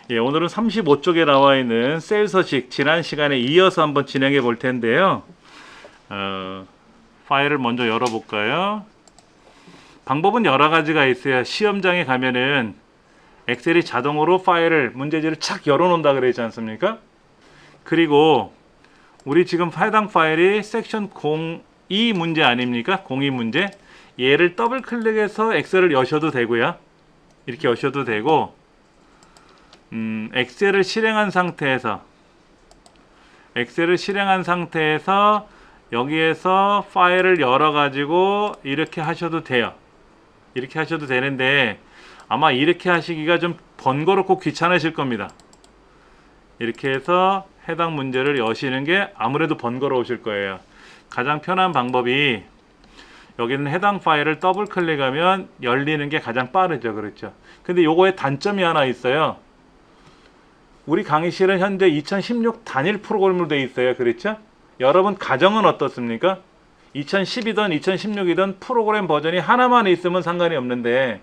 예, 오늘은 35쪽에 나와 있는 셀 서식 지난 시간에 이어서 한번 진행해 볼 텐데요. 파일을 먼저 열어볼까요? 방법은 여러 가지가 있어요. 시험장에 가면은 엑셀이 자동으로 파일을 문제지를 착 열어놓는다 그러지 않습니까? 그리고 우리 지금 해당 파일이 섹션 02 문제 아닙니까? 02 문제. 얘를 더블 클릭해서 엑셀을 여셔도 되고요. 이렇게 여셔도 되고, 엑셀을 실행한 상태에서 여기에서 파일을 열어 가지고 이렇게 하셔도 돼요. 이렇게 하셔도 되는데 아마 이렇게 하시기가 좀 번거롭고 귀찮으실 겁니다. 이렇게 해서 해당 문제를 여시는 게 아무래도 번거로우실 거예요. 가장 편한 방법이 여기는 해당 파일을 더블 클릭하면 열리는 게 가장 빠르죠. 그렇죠? 근데 요거에 단점이 하나 있어요. 우리 강의실은 현재 2016 단일 프로그램으로 되어 있어요. 그렇죠? 여러분 가정은 어떻습니까? 2010이든 2016이든 프로그램 버전이 하나만 있으면 상관이 없는데,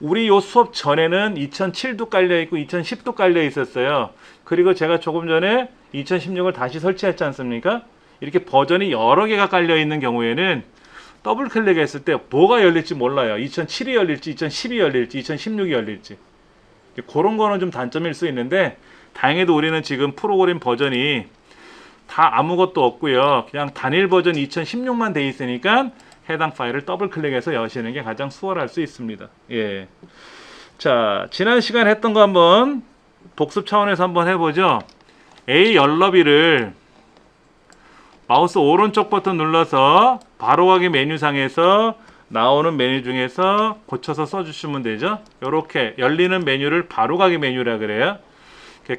우리 요 수업 전에는 2007도 깔려있고 2010도 깔려 있었어요. 그리고 제가 조금 전에 2016을 다시 설치했지 않습니까? 이렇게 버전이 여러 개가 깔려 있는 경우에는 더블 클릭했을 때 뭐가 열릴지 몰라요. 2007이 열릴지 2010이 열릴지 2016이 열릴지. 그런 거는 좀 단점일 수 있는데, 다행히도 우리는 지금 프로그램 버전이 다 아무것도 없고요. 그냥 단일 버전 2016만 돼 있으니까 해당 파일을 더블 클릭해서 여시는 게 가장 수월할 수 있습니다. 예. 자, 지난 시간 했던 거 한번 복습 차원에서 한번 해보죠. A 열너비를 마우스 오른쪽 버튼 눌러서 바로 가기 메뉴상에서 나오는 메뉴 중에서 고쳐서 써주시면 되죠. 이렇게 열리는 메뉴를 바로 가기 메뉴라 그래요.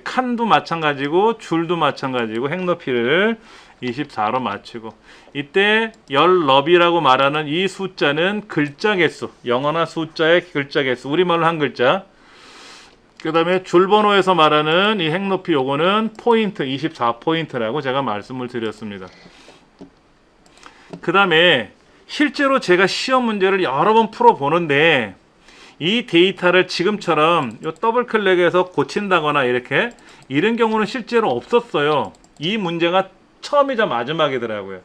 칸도 마찬가지고 줄도 마찬가지고 행 높이를 24로 맞추고, 이때 열 너비라고 말하는 이 숫자는 글자 개수, 영어나 숫자의 글자 개수, 우리말로 한 글자. 그 다음에 줄 번호에서 말하는 이 행 높이, 요거는 포인트 24포인트라고 제가 말씀을 드렸습니다. 그 다음에 실제로 제가 시험 문제를 여러 번 풀어보는데, 이 데이터를 지금처럼 요 더블 클릭해서 고친다거나 이런 경우는 실제로 없었어요. 이 문제가 처음이자 마지막이더라고요.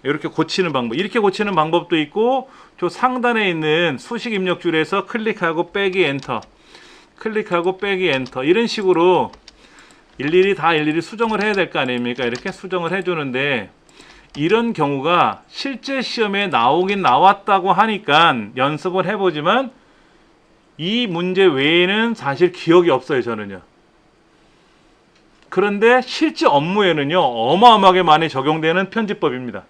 이렇게 고치는 방법, 이렇게 고치는 방법도 있고, 저 상단에 있는 수식 입력 줄에서 클릭하고 빼기 엔터, 클릭하고 빼기 엔터, 이런 식으로 일일이 수정을 해야 될 거 아닙니까? 이렇게 수정을 해주는데, 이런 경우가 실제 시험에 나오긴 나왔다고 하니까 연습을 해보지만, 이 문제 외에는 사실 기억이 없어요, 저는요. 그런데 실제 업무에는요, 어마어마하게 많이 적용되는 편집법입니다.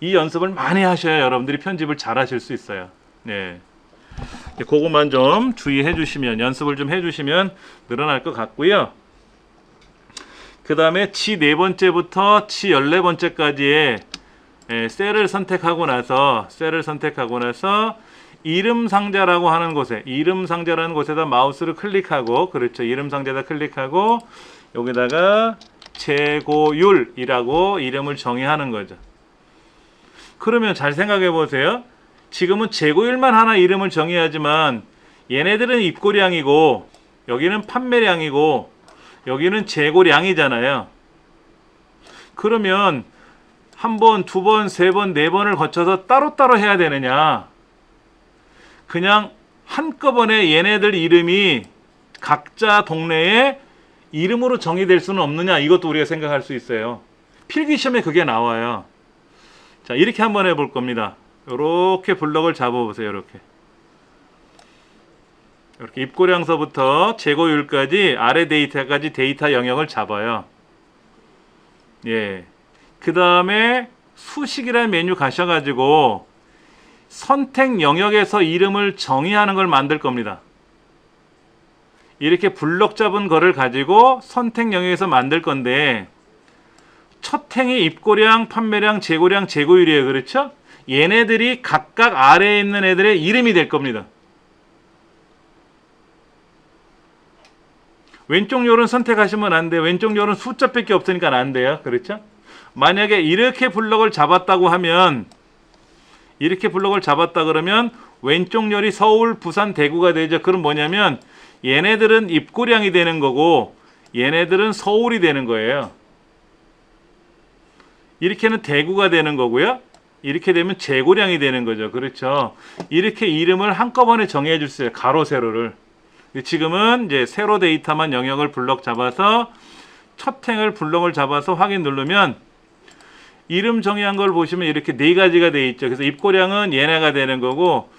이 연습을 많이 하셔야 여러분들이 편집을 잘 하실 수 있어요. 네. 그것만 좀 주의해 주시면, 연습을 좀 해주시면 늘어날 것 같고요. 그 다음에 지 4번째부터 지 14번째까지의 셀을 선택하고 나서 이름 상자라고 하는 곳에, 이름 상자라는 곳에다 마우스를 클릭하고, 그렇죠, 이름 상자에다 클릭하고 여기다가 재고율이라고 이름을 정의하는 거죠. 그러면 잘 생각해 보세요. 지금은 재고율만 하나 이름을 정의하지만 얘네들은 입고량이고 여기는 판매량이고 여기는 재고량이잖아요. 그러면 한 번, 두 번, 세 번, 네 번을 거쳐서 따로따로 해야 되느냐? 그냥 한꺼번에 얘네들 이름이 각자 동네에 이름으로 정의될 수는 없느냐? 이것도 우리가 생각할 수 있어요. 필기시험에 그게 나와요. 자, 이렇게 한번 해볼 겁니다. 이렇게 블럭을 잡아보세요. 이렇게 입고량서부터 재고율까지 아래 데이터까지 데이터 영역을 잡아요. 예. 그 다음에 수식이라는 메뉴 가셔가지고 선택 영역에서 이름을 정의하는 걸 만들 겁니다. 이렇게 블럭 잡은 거를 가지고 선택 영역에서 만들 건데, 첫 행이 입고량, 판매량, 재고량, 재고율이에요. 그렇죠? 얘네들이 각각 아래에 있는 애들의 이름이 될 겁니다. 왼쪽 요는 선택하시면 안 돼요. 왼쪽 요는 숫자밖에 없으니까 안 돼요. 그렇죠? 만약에 이렇게 블럭을 잡았다고 하면 이렇게 블록을 잡았다 그러면 왼쪽 열이 서울, 부산, 대구가 되죠. 그럼 뭐냐면 얘네들은 입고량이 되는 거고 얘네들은 서울이 되는 거예요. 이렇게는 대구가 되는 거고요. 이렇게 되면 재고량이 되는 거죠. 그렇죠. 이렇게 이름을 한꺼번에 정해 주세요. 가로 세로를. 지금은 이제 세로 데이터만 영역을 블록 잡아서 첫 행을 블록을 잡아서 확인 누르면 이름 정의한 걸 보시면 이렇게 네 가지가 돼 있죠. 그래서 입고량은 얘네가 되는 거고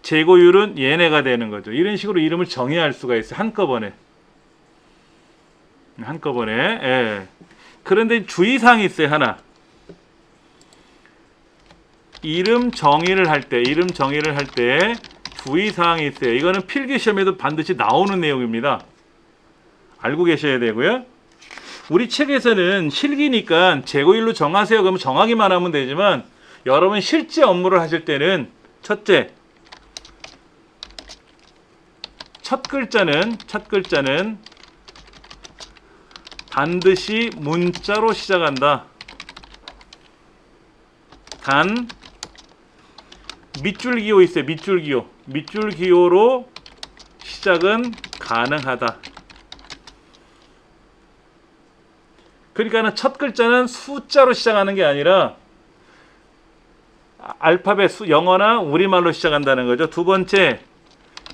재고율은 얘네가 되는 거죠. 이런 식으로 이름을 정의할 수가 있어요. 한꺼번에. 예. 그런데 주의사항이 있어요. 하나. 이름 정의를 할 때 주의사항이 있어요. 이거는 필기시험에도 반드시 나오는 내용입니다. 알고 계셔야 되고요. 우리 책에서는 실기니까 재고율로 정하세요. 그러면 정하기만 하면 되지만 여러분 실제 업무를 하실 때는 첫째, 첫 글자는 반드시 문자로 시작한다. 단 밑줄 기호 있어요. 밑줄 기호로 시작은 가능하다. 그러니까는 첫 글자는 숫자로 시작하는 게 아니라 알파벳 영어나 우리말로 시작한다는 거죠. 두 번째,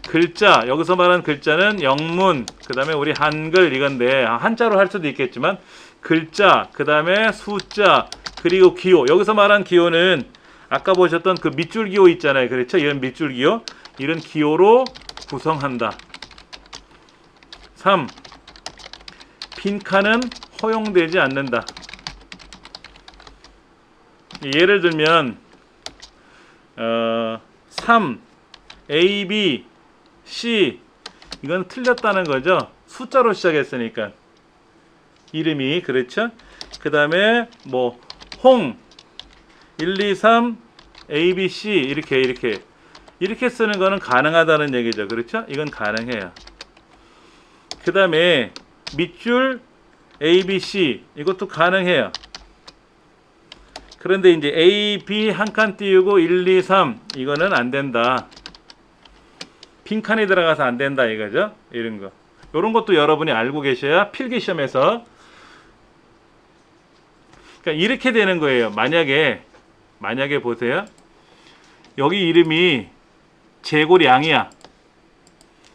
글자, 여기서 말하는 글자는 영문, 그 다음에 우리 한글 이건데 한자로 할 수도 있겠지만 글자, 그 다음에 숫자, 그리고 기호. 여기서 말한 기호는 아까 보셨던 그 밑줄 기호 있잖아요. 그렇죠? 이런 밑줄 기호, 이런 기호로 구성한다. 3. 빈칸은 허용되지 않는다. 예를 들면 3, A, B, C 이건 틀렸다는 거죠. 숫자로 시작했으니까 이름이. 그렇죠? 그 다음에 뭐 홍 1, 2, 3 A, B, C 이렇게 쓰는 거는 가능하다는 얘기죠. 그렇죠? 이건 가능해요. 그 다음에 밑줄 A, B, C 이것도 가능해요. 그런데 이제 A, B 한 칸 띄우고 1, 2, 3 이거는 안 된다. 빈칸이 들어가서 안 된다 이거죠. 이런 거. 이런 것도 여러분이 알고 계셔야 필기시험에서 그러니까 이렇게 되는 거예요. 만약에 보세요. 여기 이름이 재고량이야.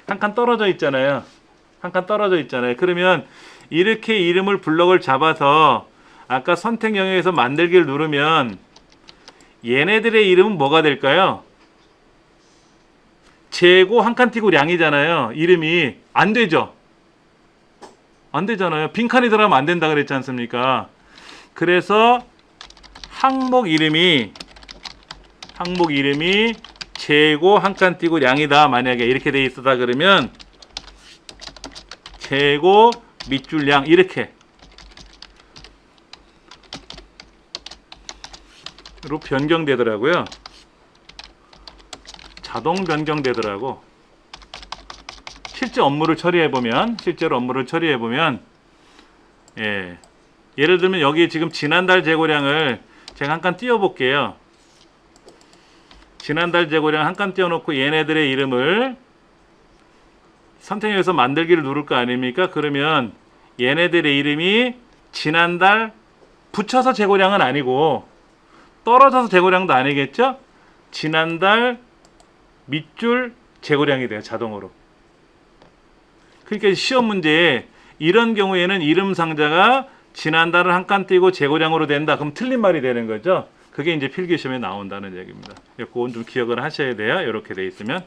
한 칸 떨어져 있잖아요. 그러면 이렇게 이름을 블럭을 잡아서 아까 선택 영역에서 만들기를 누르면 얘네들의 이름은 뭐가 될까요? 재고 한 칸 띄고 량이잖아요. 이름이 안 되죠. 안 되잖아요. 빈칸이 들어가면 안 된다 그랬지 않습니까? 그래서 항목 이름이 재고 한 칸 띄고 량이다. 만약에 이렇게 돼 있었다 그러면 재고 밑줄량 이렇게 로 변경되더라고요. 자동 변경되더라고. 실제로 업무를 처리해 보면 예를 들면 여기 지금 지난달 재고량을 제가 한 칸 띄워 볼게요. 지난달 재고량 한 칸 띄워 놓고 얘네들의 이름을 선택해서 만들기를 누를 거 아닙니까? 그러면 얘네들의 이름이 지난달 붙여서 재고량은 아니고 떨어져서 재고량도 아니겠죠? 지난달 밑줄 재고량이 돼요. 자동으로. 그러니까 시험 문제에 이런 경우에는 이름 상자가 지난달을 한 칸 띄고 재고량으로 된다. 그럼 틀린 말이 되는 거죠. 그게 이제 필기시험에 나온다는 얘기입니다. 그건 좀 기억을 하셔야 돼요. 이렇게 돼 있으면.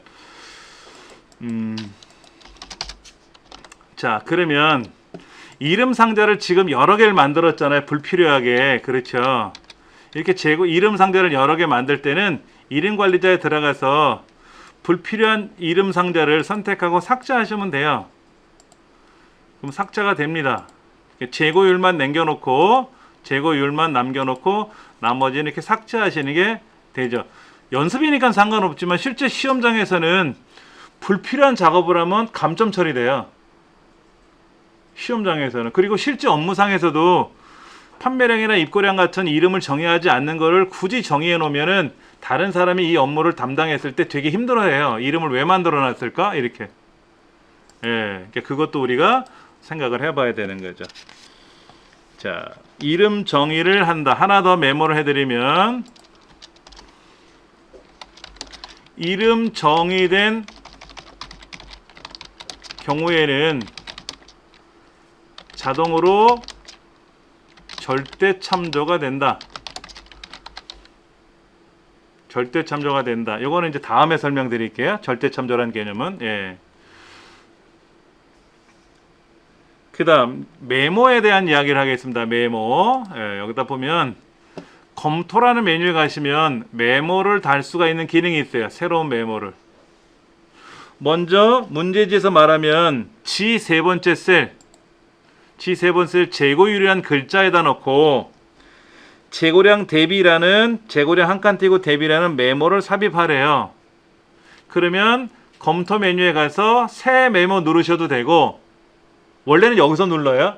자, 그러면 이름 상자를 지금 여러 개를 만들었잖아요. 불필요하게. 그렇죠. 이렇게 이름 상자를 여러 개 만들 때는 이름 관리자에 들어가서 불필요한 이름 상자를 선택하고 삭제하시면 돼요. 그럼 삭제가 됩니다. 재고율만 남겨놓고 나머지는 이렇게 삭제하시는 게 되죠. 연습이니까 상관없지만 실제 시험장에서는 불필요한 작업을 하면 감점 처리돼요. 시험장에서는. 그리고 실제 업무상에서도 판매량이나 입고량 같은 이름을 정의하지 않는 거를 굳이 정의해 놓으면은 다른 사람이 이 업무를 담당했을 때 되게 힘들어해요. 이름을 왜 만들어 놨을까? 이렇게. 예, 그것도 우리가 생각을 해봐야 되는 거죠. 자, 이름 정의를 한다. 하나 더 메모를 해드리면, 이름 정의된 경우에는 자동으로 절대 참조가 된다. 절대 참조가 된다. 이거는 이제 다음에 설명드릴게요. 절대 참조라는 개념은. 예. 그 다음 메모에 대한 이야기를 하겠습니다. 메모. 예, 여기다 보면 검토라는 메뉴에 가시면 메모를 달 수가 있는 기능이 있어요. 새로운 메모를. 먼저 문제지에서 말하면 G 세 번째 셀, G 세 번째 셀 재고율이라는 글자에다 넣고 재고량 대비라는, 재고량 한 칸 띄고 대비라는 메모를 삽입하래요. 그러면 검토 메뉴에 가서 새 메모 누르셔도 되고, 원래는 여기서 눌러요.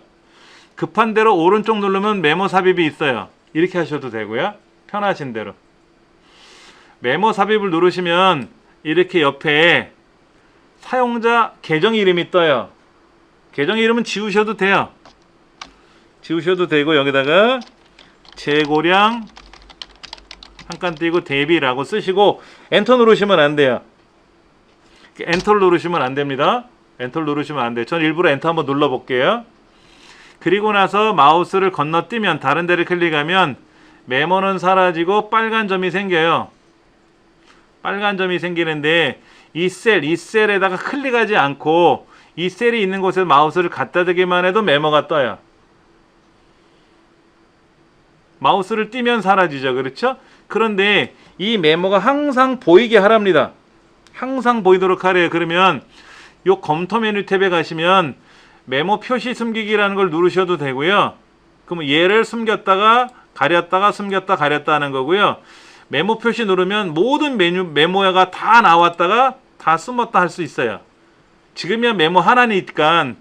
급한 대로 오른쪽 누르면 메모 삽입이 있어요. 이렇게 하셔도 되고요. 편하신 대로. 메모 삽입을 누르시면 이렇게 옆에 사용자 계정 이름이 떠요. 계정 이름은 지우셔도 돼요. 지우셔도 되고, 여기다가 재고량 한 칸 띄고 대비라고 쓰시고 엔터 누르시면 안 돼요. 엔터를 누르시면 안 됩니다. 엔터를 누르시면 안 돼요. 전 일부러 엔터 한번 눌러 볼게요. 그리고 나서 마우스를 건너뛰면, 다른 데를 클릭하면 메모는 사라지고 빨간 점이 생겨요. 빨간 점이 생기는데 이 셀에다가 클릭하지 않고 이 셀이 있는 곳에 마우스를 갖다 대기만 해도 메모가 떠요. 마우스를 띄면 사라지죠. 그렇죠? 그런데 이 메모가 항상 보이게 하랍니다. 항상 보이도록 하래요. 그러면 요 검토 메뉴 탭에 가시면 메모 표시 숨기기라는 걸 누르셔도 되고요. 그러면 얘를 숨겼다가 가렸다가 숨겼다 가렸다 하는 거고요. 메모 표시 누르면 모든 메모가 다 나왔다가 다 숨었다 할 수 있어요. 지금이야 메모 하나니까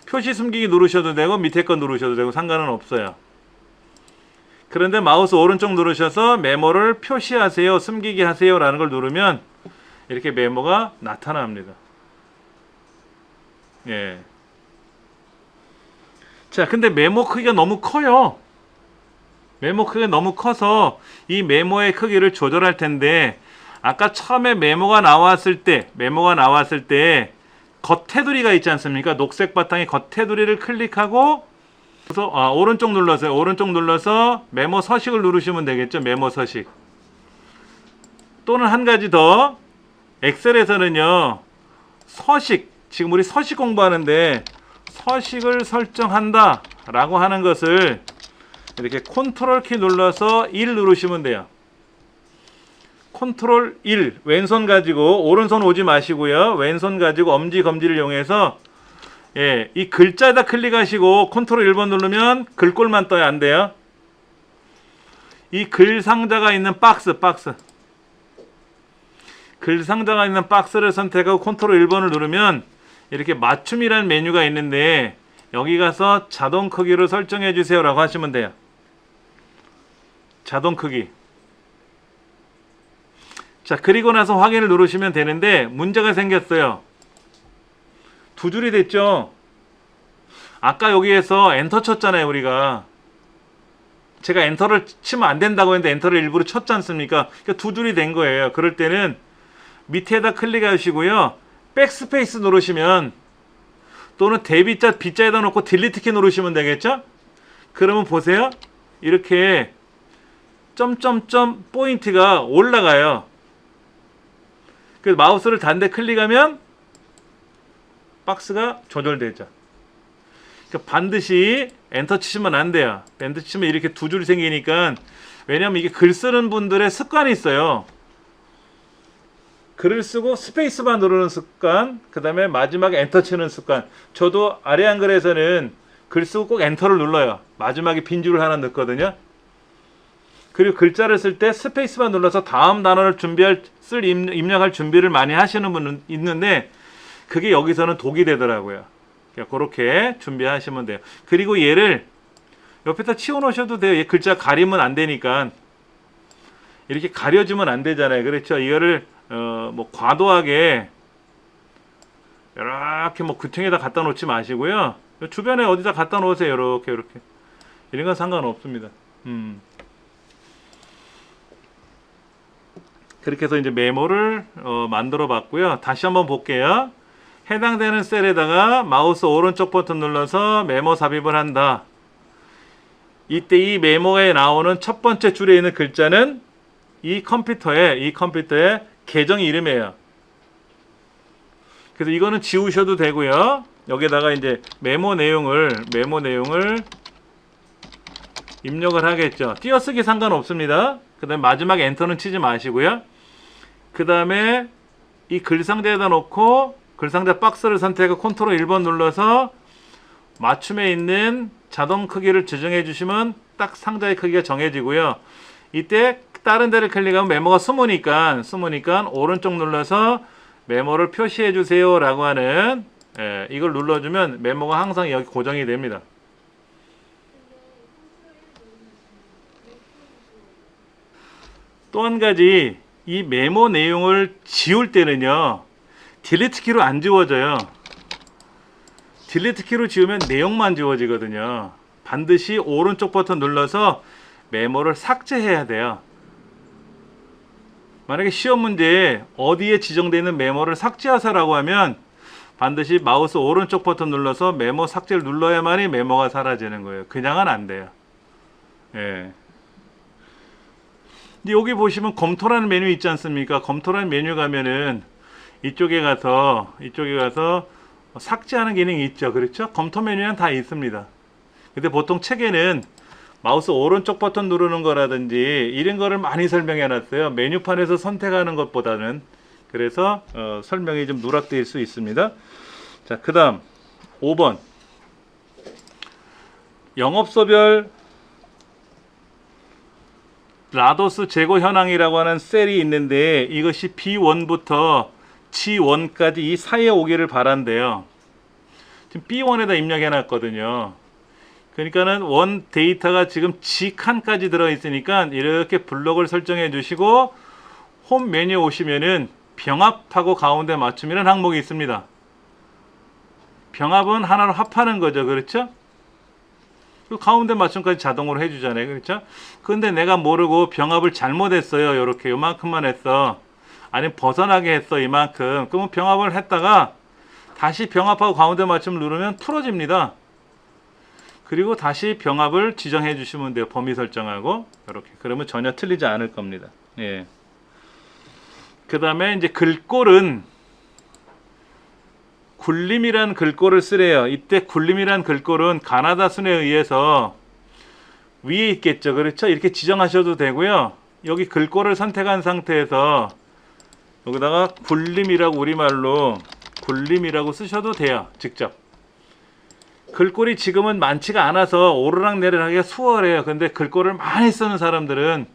표시 숨기기 누르셔도 되고 밑에 거 누르셔도 되고 상관은 없어요. 그런데 마우스 오른쪽 누르셔서 메모를 표시하세요, 숨기기 하세요 라는 걸 누르면 이렇게 메모가 나타납니다. 예. 자, 근데 메모 크기가 너무 커요. 메모 크기가 너무 커서 이 메모의 크기를 조절할 텐데, 아까 처음에 메모가 나왔을 때 겉테두리가 있지 않습니까? 녹색 바탕에 겉테두리를 클릭하고 그래서 오른쪽 눌러서요. 오른쪽 눌러서 메모 서식을 누르시면 되겠죠. 메모 서식. 또는 한 가지 더, 엑셀에서는요, 서식, 지금 우리 서식 공부하는데 서식을 설정한다 라고 하는 것을 이렇게 컨트롤 키 눌러서 1 누르시면 돼요. 컨트롤 1, 왼손 가지고, 오른손 오지 마시고요. 왼손 가지고 엄지 검지를 이용해서 이 글자에다 클릭하시고 컨트롤 1번 누르면 글꼴만 떠요. 안 돼요. 이 글 상자가 있는 박스. 글 상자가 있는 박스를 선택하고 컨트롤 1번을 누르면 이렇게 맞춤이라는 메뉴가 있는데, 여기 가서 자동 크기로 설정해 주세요 라고 하시면 돼요. 자동 크기. 자, 그리고 나서 확인을 누르시면 되는데 문제가 생겼어요. 두 줄이 됐죠. 아까 여기에서 엔터 쳤잖아요. 우리가 제가 엔터를 치면 안 된다고 했는데 엔터를 일부러 쳤지 않습니까? 그러니까 두 줄이 된 거예요. 그럴 때는 밑에다 클릭하시고요, 백스페이스 누르시면, 또는 대비자 B자에다 놓고 딜리트 키 누르시면 되겠죠. 그러면 보세요, 이렇게 점점점 포인트가 올라가요. 그 마우스를 단데 클릭하면 박스가 조절되죠. 그러니까 반드시 엔터 치시면 안 돼요. 엔터 치면 이렇게 두 줄이 생기니까, 왜냐면 이게 글 쓰는 분들의 습관이 있어요. 글을 쓰고 스페이스바 누르는 습관, 그 다음에 마지막에 엔터 치는 습관. 저도 아래 한글에서는 글 쓰고 꼭 엔터를 눌러요. 마지막에 빈 줄을 하나 넣거든요. 그리고 글자를 쓸 때 스페이스바 눌러서 다음 단어를 입력할 준비를 많이 하시는 분은 있는데, 그게 여기서는 독이 되더라고요. 그렇게 준비하시면 돼요. 그리고 얘를 옆에다 치워 놓으셔도 돼요. 얘 글자 가리면 안 되니까. 이렇게 가려주면 안 되잖아요. 그렇죠? 이거를 뭐 과도하게 이렇게 뭐 구층에다 갖다 놓지 마시고요. 주변에 어디다 갖다 놓으세요. 이렇게 이런 건 상관없습니다. 그렇게 해서 이제 메모를 만들어 봤고요. 다시 한번 볼게요. 해당되는 셀에다가 마우스 오른쪽 버튼 눌러서 메모 삽입을 한다. 이때 이 메모에 나오는 첫 번째 줄에 있는 글자는 이 컴퓨터의 계정 이름이에요. 그래서 이거는 지우셔도 되고요. 여기다가 이제 메모 내용을 입력을 하겠죠. 띄어쓰기 상관없습니다. 그 다음에 마지막에 엔터는 치지 마시고요. 그 다음에 이 글상자에다 놓고 글상자 박스를 선택하고 컨트롤 1번 눌러서 맞춤에 있는 자동 크기를 조정해 주시면 딱 상자의 크기가 정해지고요. 이때 다른 데를 클릭하면 메모가 숨으니까 오른쪽 눌러서 메모를 표시해 주세요 라고 하는 이걸 눌러주면 메모가 항상 여기 고정이 됩니다. 또 한 가지, 이 메모 내용을 지울 때는요, 딜리트 키로 안 지워져요. 딜리트 키로 지우면 내용만 지워지거든요. 반드시 오른쪽 버튼 눌러서 메모를 삭제해야 돼요. 만약에 시험 문제에 어디에 지정되어 있는 메모를 삭제하세요라고 하면 반드시 마우스 오른쪽 버튼 눌러서 메모 삭제를 눌러야만이 메모가 사라지는 거예요. 그냥은 안 돼요. 예. 여기 보시면 검토라는 메뉴 있지 않습니까? 검토라는 메뉴 가면은 이쪽에 가서 삭제하는 기능이 있죠. 그렇죠? 검토 메뉴는 다 있습니다. 근데 보통 책에는 마우스 오른쪽 버튼 누르는 거라든지 이런 거를 많이 설명해 놨어요. 메뉴판에서 선택하는 것보다는. 그래서 설명이 좀 누락될 수 있습니다. 자, 그 다음 5번 영업소별 라도스 재고 현황이라고 하는 셀이 있는데 이것이 B1부터 G1까지 이 사이에 오기를 바란대요. 지금 B1에다 입력해 놨거든요. 그러니까는 원 데이터가 지금 G칸까지 들어 있으니까 이렇게 블록을 설정해 주시고 홈 메뉴에 오시면은 병합하고 가운데 맞춤이라는 항목이 있습니다. 병합은 하나로 합하는 거죠. 그렇죠? 그 가운데 맞춤까지 자동으로 해주잖아요. 그렇죠? 근데 내가 모르고 병합을 잘못했어요. 이렇게 요만큼만 했어. 아니면 벗어나게 했어. 이만큼. 그러면 병합을 했다가 다시 병합하고 가운데 맞춤 누르면 풀어집니다. 그리고 다시 병합을 지정해 주시면 돼요. 범위 설정하고 이렇게. 그러면 전혀 틀리지 않을 겁니다. 예. 그 다음에 이제 글꼴은 굴림이란 글꼴을 쓰래요. 이때 굴림이란 글꼴은 가나다 순에 의해서 위에 있겠죠. 그렇죠? 이렇게 지정하셔도 되고요. 여기 글꼴을 선택한 상태에서 여기다가 굴림이라고 우리말로 굴림이라고 쓰셔도 돼요. 직접. 글꼴이 지금은 많지가 않아서 오르락내리락하기가 수월해요. 근데 글꼴을 많이 쓰는 사람들은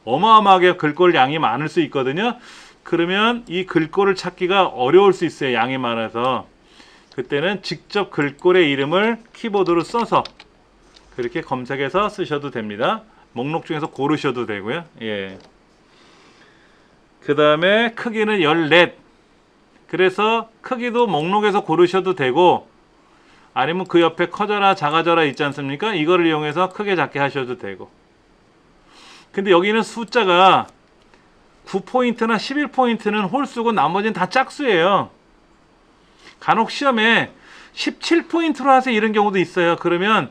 어마어마하게 글꼴 양이 많을 수 있거든요. 그러면 이 글꼴을 찾기가 어려울 수 있어요. 양이 많아서. 그때는 직접 글꼴의 이름을 키보드로 써서 그렇게 검색해서 쓰셔도 됩니다. 목록 중에서 고르셔도 되고요. 예. 그 다음에 크기는 14. 그래서 크기도 목록에서 고르셔도 되고 아니면 그 옆에 커져라 작아져라 있지 않습니까? 이거를 이용해서 크게 작게 하셔도 되고. 근데 여기는 숫자가 9포인트나 11포인트는 홀수고 나머지는 다 짝수예요. 간혹 시험에 17포인트로 하세요 이런 경우도 있어요. 그러면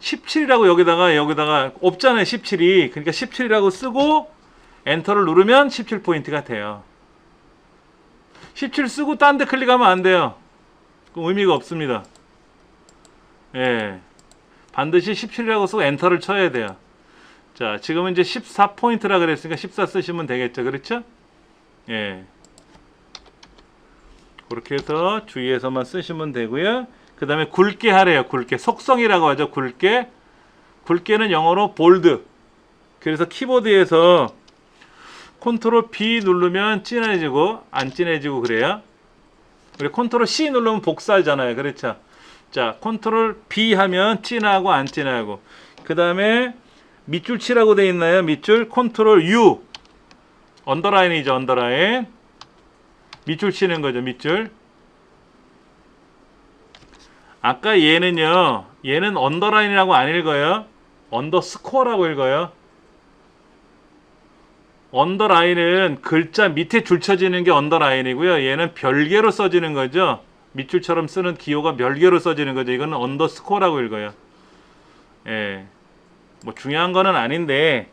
17이라고 여기다가 없잖아요. 17이. 그러니까 17이라고 쓰고 엔터를 누르면 17포인트가 돼요. 17 쓰고 딴 데 클릭하면 안 돼요. 그럼 의미가 없습니다. 예. 반드시 17이라고 쓰고 엔터를 쳐야 돼요. 자, 지금은 이제 14포인트라 그랬으니까 14 쓰시면 되겠죠. 그렇죠? 예. 그렇게 해서 주위에서만 쓰시면 되고요. 그 다음에 굵게 하래요. 굵게. 속성이라고 하죠. 굵게. 굵게는 영어로 볼드. 그래서 키보드에서 컨트롤 B 누르면 진해지고 안 진해지고 그래요. 그리고 컨트롤 C 누르면 복사하잖아요. 그렇죠? 자, 컨트롤 B 하면 진하고 안 진하고. 그 다음에 밑줄 치라고 되어 있나요? 밑줄 컨트롤 U 언더라인이죠. 언더라인. 밑줄 치는 거죠. 밑줄. 아까 얘는요. 얘는 언더라인이라고 안 읽어요. 언더스코어라고 읽어요. 언더라인은 글자 밑에 줄 쳐지는 게 언더라인이고요. 얘는 별개로 써지는 거죠. 밑줄처럼 쓰는 기호가 별개로 써지는 거죠. 이거는 언더스코어라고 읽어요. 예. 뭐 중요한 거는 아닌데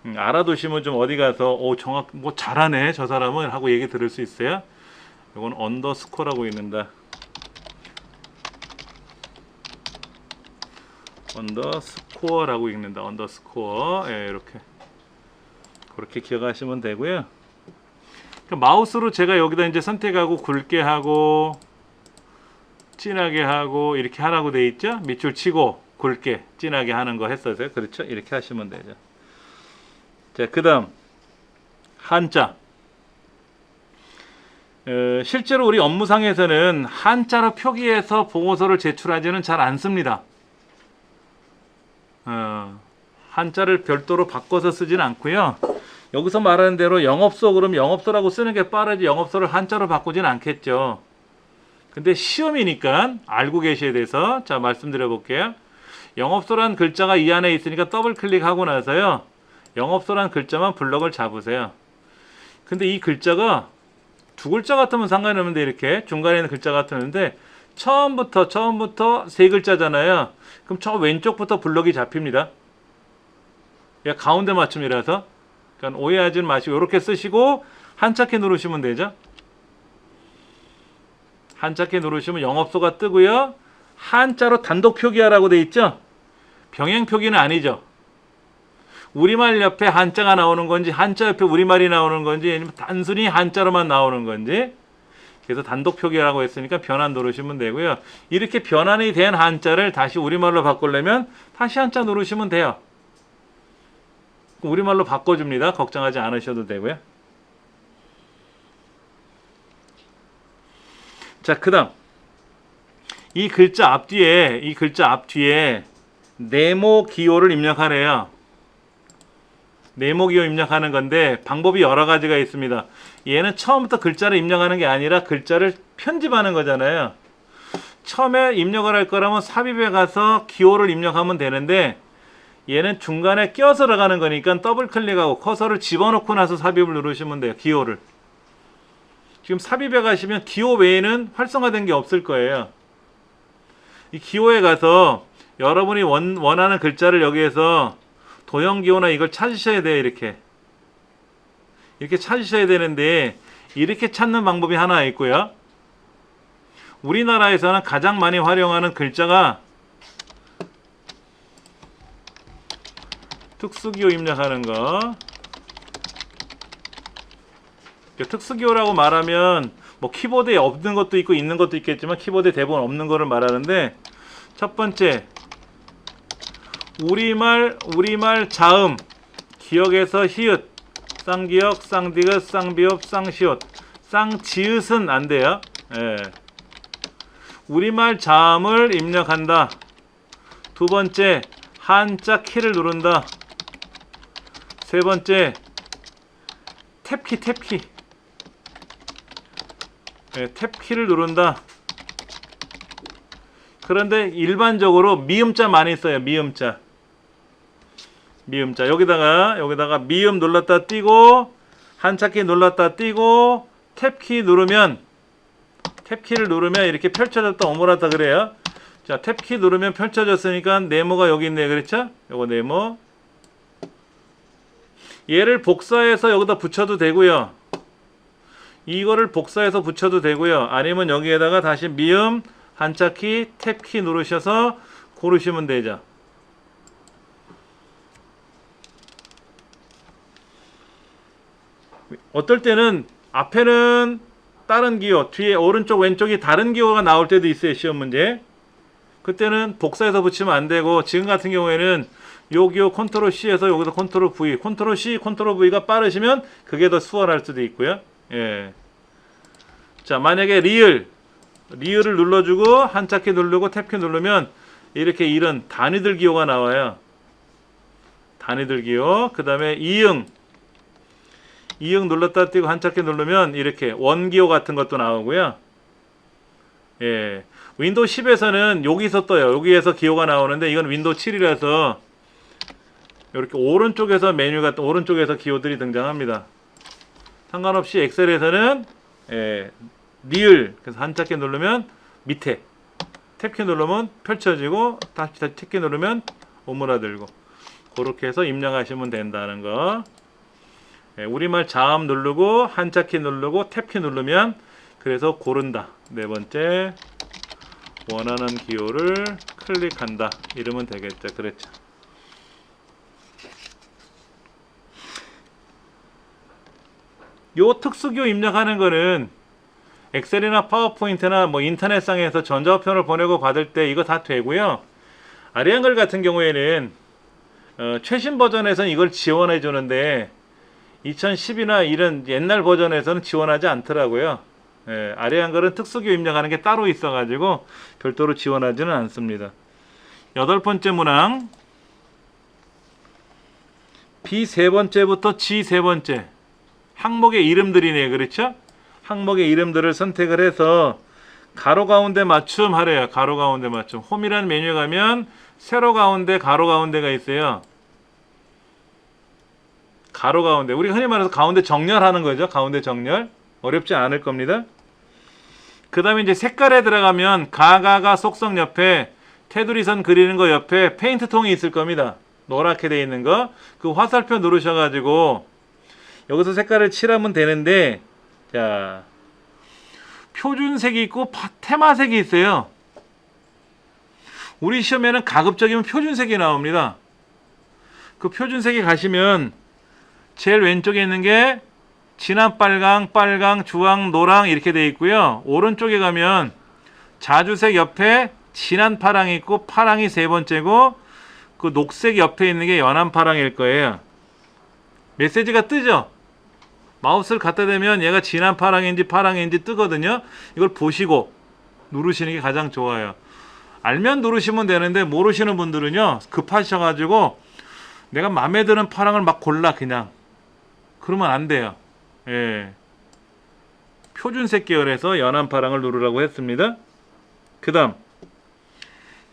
알아두시면 좀 어디 가서 뭐 잘하네 저 사람은 하고 얘기 들을 수 있어요. 이건 언더스코어라고 읽는다. 언더스코어라고 읽는다. 언더스코어. 예, 이렇게 그렇게 기억하시면 되고요. 마우스로 제가 여기다 이제 선택하고 굵게 하고 진하게 하고 이렇게 하라고 돼 있죠. 밑줄 치고 굵게 진하게 하는 거 했었어요. 그렇죠? 이렇게 하시면 되죠. 자, 그 다음 한자. 실제로 우리 업무상에서는 한자로 표기해서 보고서를 제출하지는 잘 않습니다. 한자를 별도로 바꿔서 쓰진 않고요. 여기서 말하는 대로 영업소 그럼 영업소라고 쓰는 게 빠르지 영업소를 한자로 바꾸진 않겠죠. 근데 시험이니까 알고 계셔야 돼서 자 말씀드려 볼게요. 영업소란 글자가 이 안에 있으니까 더블 클릭하고 나서요. 영업소란 글자만 블럭을 잡으세요. 근데 이 글자가 두 글자 같으면 상관이 없는데 이렇게 중간에 있는 글자 같았는데 처음부터 세 글자잖아요. 그럼 저 왼쪽부터 블럭이 잡힙니다. 가운데 맞춤이라서 그러니까 오해하지 마시고 이렇게 쓰시고 한자키 누르시면 되죠. 한자키 누르시면 영업소가 뜨고요. 한자로 단독 표기하라고 돼 있죠. 병행 표기는 아니죠. 우리말 옆에 한자가 나오는 건지 한자 옆에 우리말이 나오는 건지 아니면 단순히 한자로만 나오는 건지 그래서 단독 표기라고 했으니까 변환 누르시면 되고요. 이렇게 변환이 된 한자를 다시 우리말로 바꾸려면 다시 한자 누르시면 돼요. 우리말로 바꿔줍니다. 걱정하지 않으셔도 되고요. 자, 그 다음 이 글자 앞뒤에 네모 기호를 입력하래요. 네모 기호 입력하는 건데 방법이 여러 가지가 있습니다. 얘는 처음부터 글자를 입력하는 게 아니라 글자를 편집하는 거잖아요. 처음에 입력을 할 거라면 삽입에 가서 기호를 입력하면 되는데 얘는 중간에 껴서 들어가는 거니까 더블 클릭하고 커서를 집어넣고 나서 삽입을 누르시면 돼요. 기호를. 지금 삽입에 가시면 기호 외에는 활성화된 게 없을 거예요. 이 기호에 가서 여러분이 원하는 글자를 여기에서 도형기호나 이걸 찾으셔야 돼요. 이렇게 찾으셔야 되는데 이렇게 찾는 방법이 하나 있고요. 우리나라에서는 가장 많이 활용하는 글자가 특수기호 입력하는 거. 특수기호라고 말하면 뭐 키보드에 없는 것도 있고 있는 것도 있겠지만 키보드에 대부분 없는 거를 말하는데 첫 번째 우리말 자음 기역에서 히읗 쌍기역 쌍디귿 쌍비읍 쌍시옷 쌍지읒은 안 돼요. 예. 우리말 자음을 입력한다. 두 번째 한자 키를 누른다. 세 번째 탭키 예, 탭키를 누른다. 그런데 일반적으로 미음자 많이 써요. 미음자 여기다가 미음 눌렀다 띄고 한자키 눌렀다 띄고 탭키를 누르면 이렇게 펼쳐졌다 오므랐다 그래요. 자, 탭키 누르면 펼쳐졌으니까 네모가 여기 있네. 그렇죠? 요거 네모. 얘를 복사해서 여기다 붙여도 되고요. 이거를 복사해서 붙여도 되고요. 아니면 여기에다가 다시 미음 한자키 탭키 누르셔서 고르시면 되죠. 어떨 때는 앞에는 다른 기호, 뒤에 오른쪽 왼쪽이 다른 기호가 나올 때도 있어요. 시험 문제. 그때는 복사해서 붙이면 안 되고 지금 같은 경우에는 요 기호 컨트롤 C에서 여기서 컨트롤 V, 컨트롤 C, 컨트롤 V가 빠르시면 그게 더 수월할 수도 있고요. 예. 자, 만약에 리을을 눌러주고 한자키 누르고 탭키 누르면 이렇게 이런 단위들 기호가 나와요. 단위들 기호. 그 다음에 이응 2역 눌렀다 띄고 한참키 누르면 이렇게 원기호 같은 것도 나오고요. 예. 윈도우 10에서는 여기서 떠요. 여기에서 기호가 나오는데 이건 윈도우 7이라서 이렇게 오른쪽에서 메뉴가 오른쪽에서 기호들이 등장합니다. 상관없이 엑셀에서는 리을 그래서 한자키 누르면 밑에 탭키 누르면 펼쳐지고 다시 탭키 누르면 오므라들고 그렇게 해서 입력하시면 된다는 거. 우리말 자음 누르고 한자키 누르고 탭키 누르면 그래서 고른다. 네 번째 원하는 기호를 클릭한다. 이러면 되겠죠. 그렇죠. 요 특수기호 입력하는 거는 엑셀이나 파워포인트나 뭐 인터넷상에서 전자우편을 보내고 받을 때 이거 다 되고요. 아리안글 같은 경우에는 최신 버전에서는 이걸 지원해 주는데 2010이나 이런 옛날 버전에서는 지원하지 않더라고요. 아리안글은 특수기호 입력하는 게 따로 있어 가지고 별도로 지원하지는 않습니다. 8번째 문항 B 세 번째부터 G 세 번째 항목의 이름들이네. 그렇죠? 항목의 이름들을 선택을 해서 가로 가운데 맞춤 하래요. 가로 가운데 맞춤. 홈이라는 메뉴에 가면 세로 가운데 가로 가운데가 있어요. 가로 가운데. 우리가 흔히 말해서 가운데 정렬하는 거죠. 가운데 정렬. 어렵지 않을 겁니다. 그 다음에 이제 색깔에 들어가면 가가가 속성 옆에 테두리선 그리는 거 옆에 페인트 통이 있을 겁니다. 노랗게 돼 있는 거. 그 화살표 누르셔가지고 여기서 색깔을 칠하면 되는데, 자, 표준색이 있고 테마색이 있어요. 우리 시험에는 가급적이면 표준색이 나옵니다. 그 표준색에 가시면 제일 왼쪽에 있는 게 진한 빨강, 빨강, 주황, 노랑 이렇게 되어 있고요. 오른쪽에 가면 자주색 옆에 진한 파랑이 있고 파랑이 세 번째고 그 녹색 옆에 있는 게 연한 파랑일 거예요. 메시지가 뜨죠? 마우스를 갖다 대면 얘가 진한 파랑인지 파랑인지 뜨거든요. 이걸 보시고 누르시는 게 가장 좋아요. 알면 누르시면 되는데 모르시는 분들은요 급하셔가지고 내가 마음에 드는 파랑을 막 골라 그냥 그러면 안 돼요. 예. 표준색 계열에서 연한 파랑을 누르라고 했습니다. 그 다음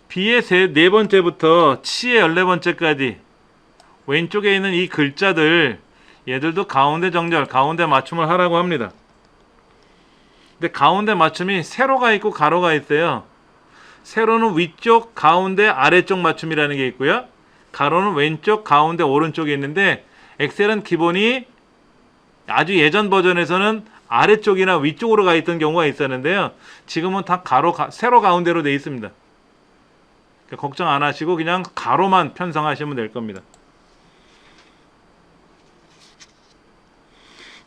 B의 네 번째부터 C의 14번째까지 왼쪽에 있는 이 글자들 얘들도 가운데 정렬, 가운데 맞춤을 하라고 합니다. 근데 가운데 맞춤이 세로가 있고 가로가 있어요. 세로는 위쪽, 가운데, 아래쪽 맞춤이라는 게 있고요. 가로는 왼쪽, 가운데, 오른쪽에 있는데 엑셀은 기본이 아주 예전 버전에서는 아래쪽이나 위쪽으로 가 있던 경우가 있었는데요. 지금은 다 세로 가운데로 되어 있습니다. 그러니까 걱정 안 하시고 그냥 가로만 편성하시면 될 겁니다.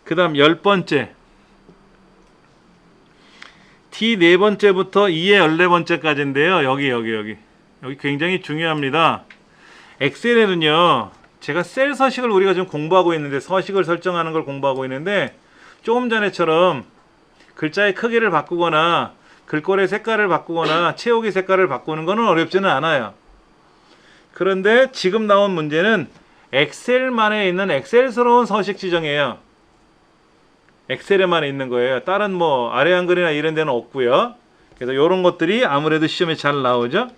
그 다음 10번째 T 네 번째부터 E의 14번째까지인데요. 여기 굉장히 중요합니다. 엑셀에는요 제가 셀 서식을 우리가 지금 공부하고 있는데 서식을 설정하는 걸 공부하고 있는데 조금 전에처럼 글자의 크기를 바꾸거나 글꼴의 색깔을 바꾸거나 채우기 색깔을 바꾸는 거는 어렵지는 않아요. 그런데 지금 나온 문제는 엑셀만에 있는 엑셀스러운 서식 지정이에요. 엑셀에만 있는 거예요. 다른 뭐 아래 한글이나 이런 데는 없고요. 그래서 이런 것들이 아무래도 시험에 잘 나오죠.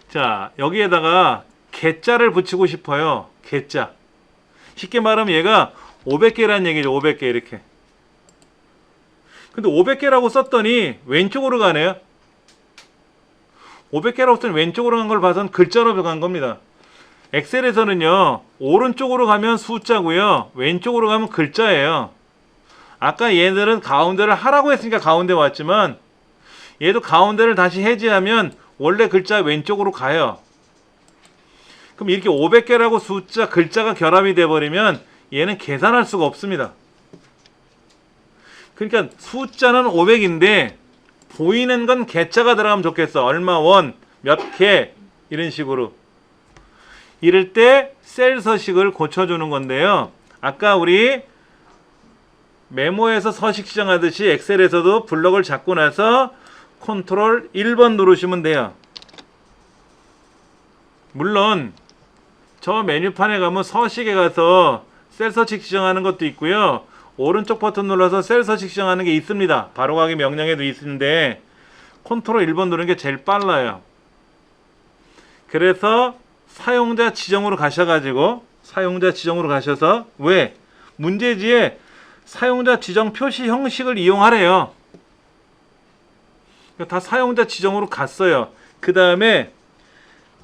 자, 여기에다가 개자를 붙이고 싶어요. 개자. 쉽게 말하면 얘가 500개라는 얘기죠. 500개 이렇게. 근데 500개라고 썼더니 왼쪽으로 가네요. 500개라고 썼더니 왼쪽으로 간 걸 봐서는 글자로 간 겁니다. 엑셀에서는요. 오른쪽으로 가면 숫자고요. 왼쪽으로 가면 글자예요. 아까 얘들은 가운데를 하라고 했으니까 가운데 왔지만 얘도 가운데를 다시 해제하면 원래 글자 왼쪽으로 가요. 그럼 이렇게 500개라고 숫자, 글자가 결합이 돼버리면 얘는 계산할 수가 없습니다. 그러니까 숫자는 500인데 보이는 건 개자가 들어가면 좋겠어. 얼마 원, 몇 개 이런 식으로. 이럴 때 셀 서식을 고쳐주는 건데요. 아까 우리 메모에서 서식 지정하듯이 엑셀에서도 블럭을 잡고 나서 컨트롤 1번 누르시면 돼요. 물론 저 메뉴판에 가면 서식에 가서 셀 서식 지정하는 것도 있고요. 오른쪽 버튼 눌러서 셀 서식 지정하는 게 있습니다. 바로가기 명령에도 있는데 컨트롤 1번 누르는 게 제일 빨라요. 그래서 사용자 지정으로 가셔가지고 왜? 문제지에 사용자 지정 표시 형식을 이용하래요. 다 사용자 지정으로 갔어요. 그 다음에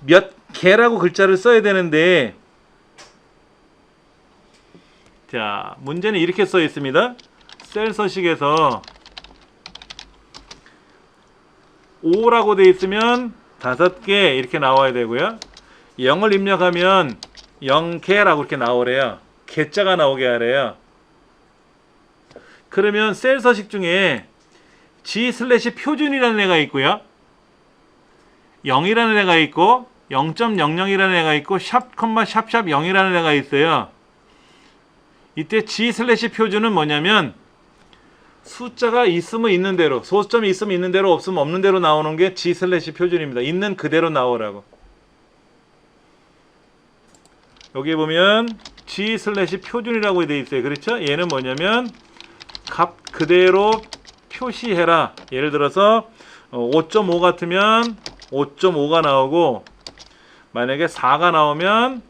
몇 개라고 글자를 써야 되는데, 자, 문제는 이렇게 써 있습니다. 셀 서식에서 5라고 돼 있으면 5개 이렇게 나와야 되고요. 0을 입력하면 0개라고 이렇게 나오래요. 개자가 나오게 하래요. 그러면 셀 서식 중에 G/표준이라는 애가 있고요. 0이라는 애가 있고 0.00이라는 애가 있고 샵, 샵 0이라는 애가 있어요. 이때 G/표준은 뭐냐면 숫자가 있으면 있는 대로, 소수점이 있으면 있는 대로, 없으면 없는 대로 나오는 게 G/표준입니다. 있는 그대로 나오라고. 여기 보면 G/표준이라고 되어 있어요. 그렇죠? 얘는 뭐냐면 값 그대로 표시해라. 예를 들어서 5.5 같으면 5.5가 나오고, 만약에 4가 나오면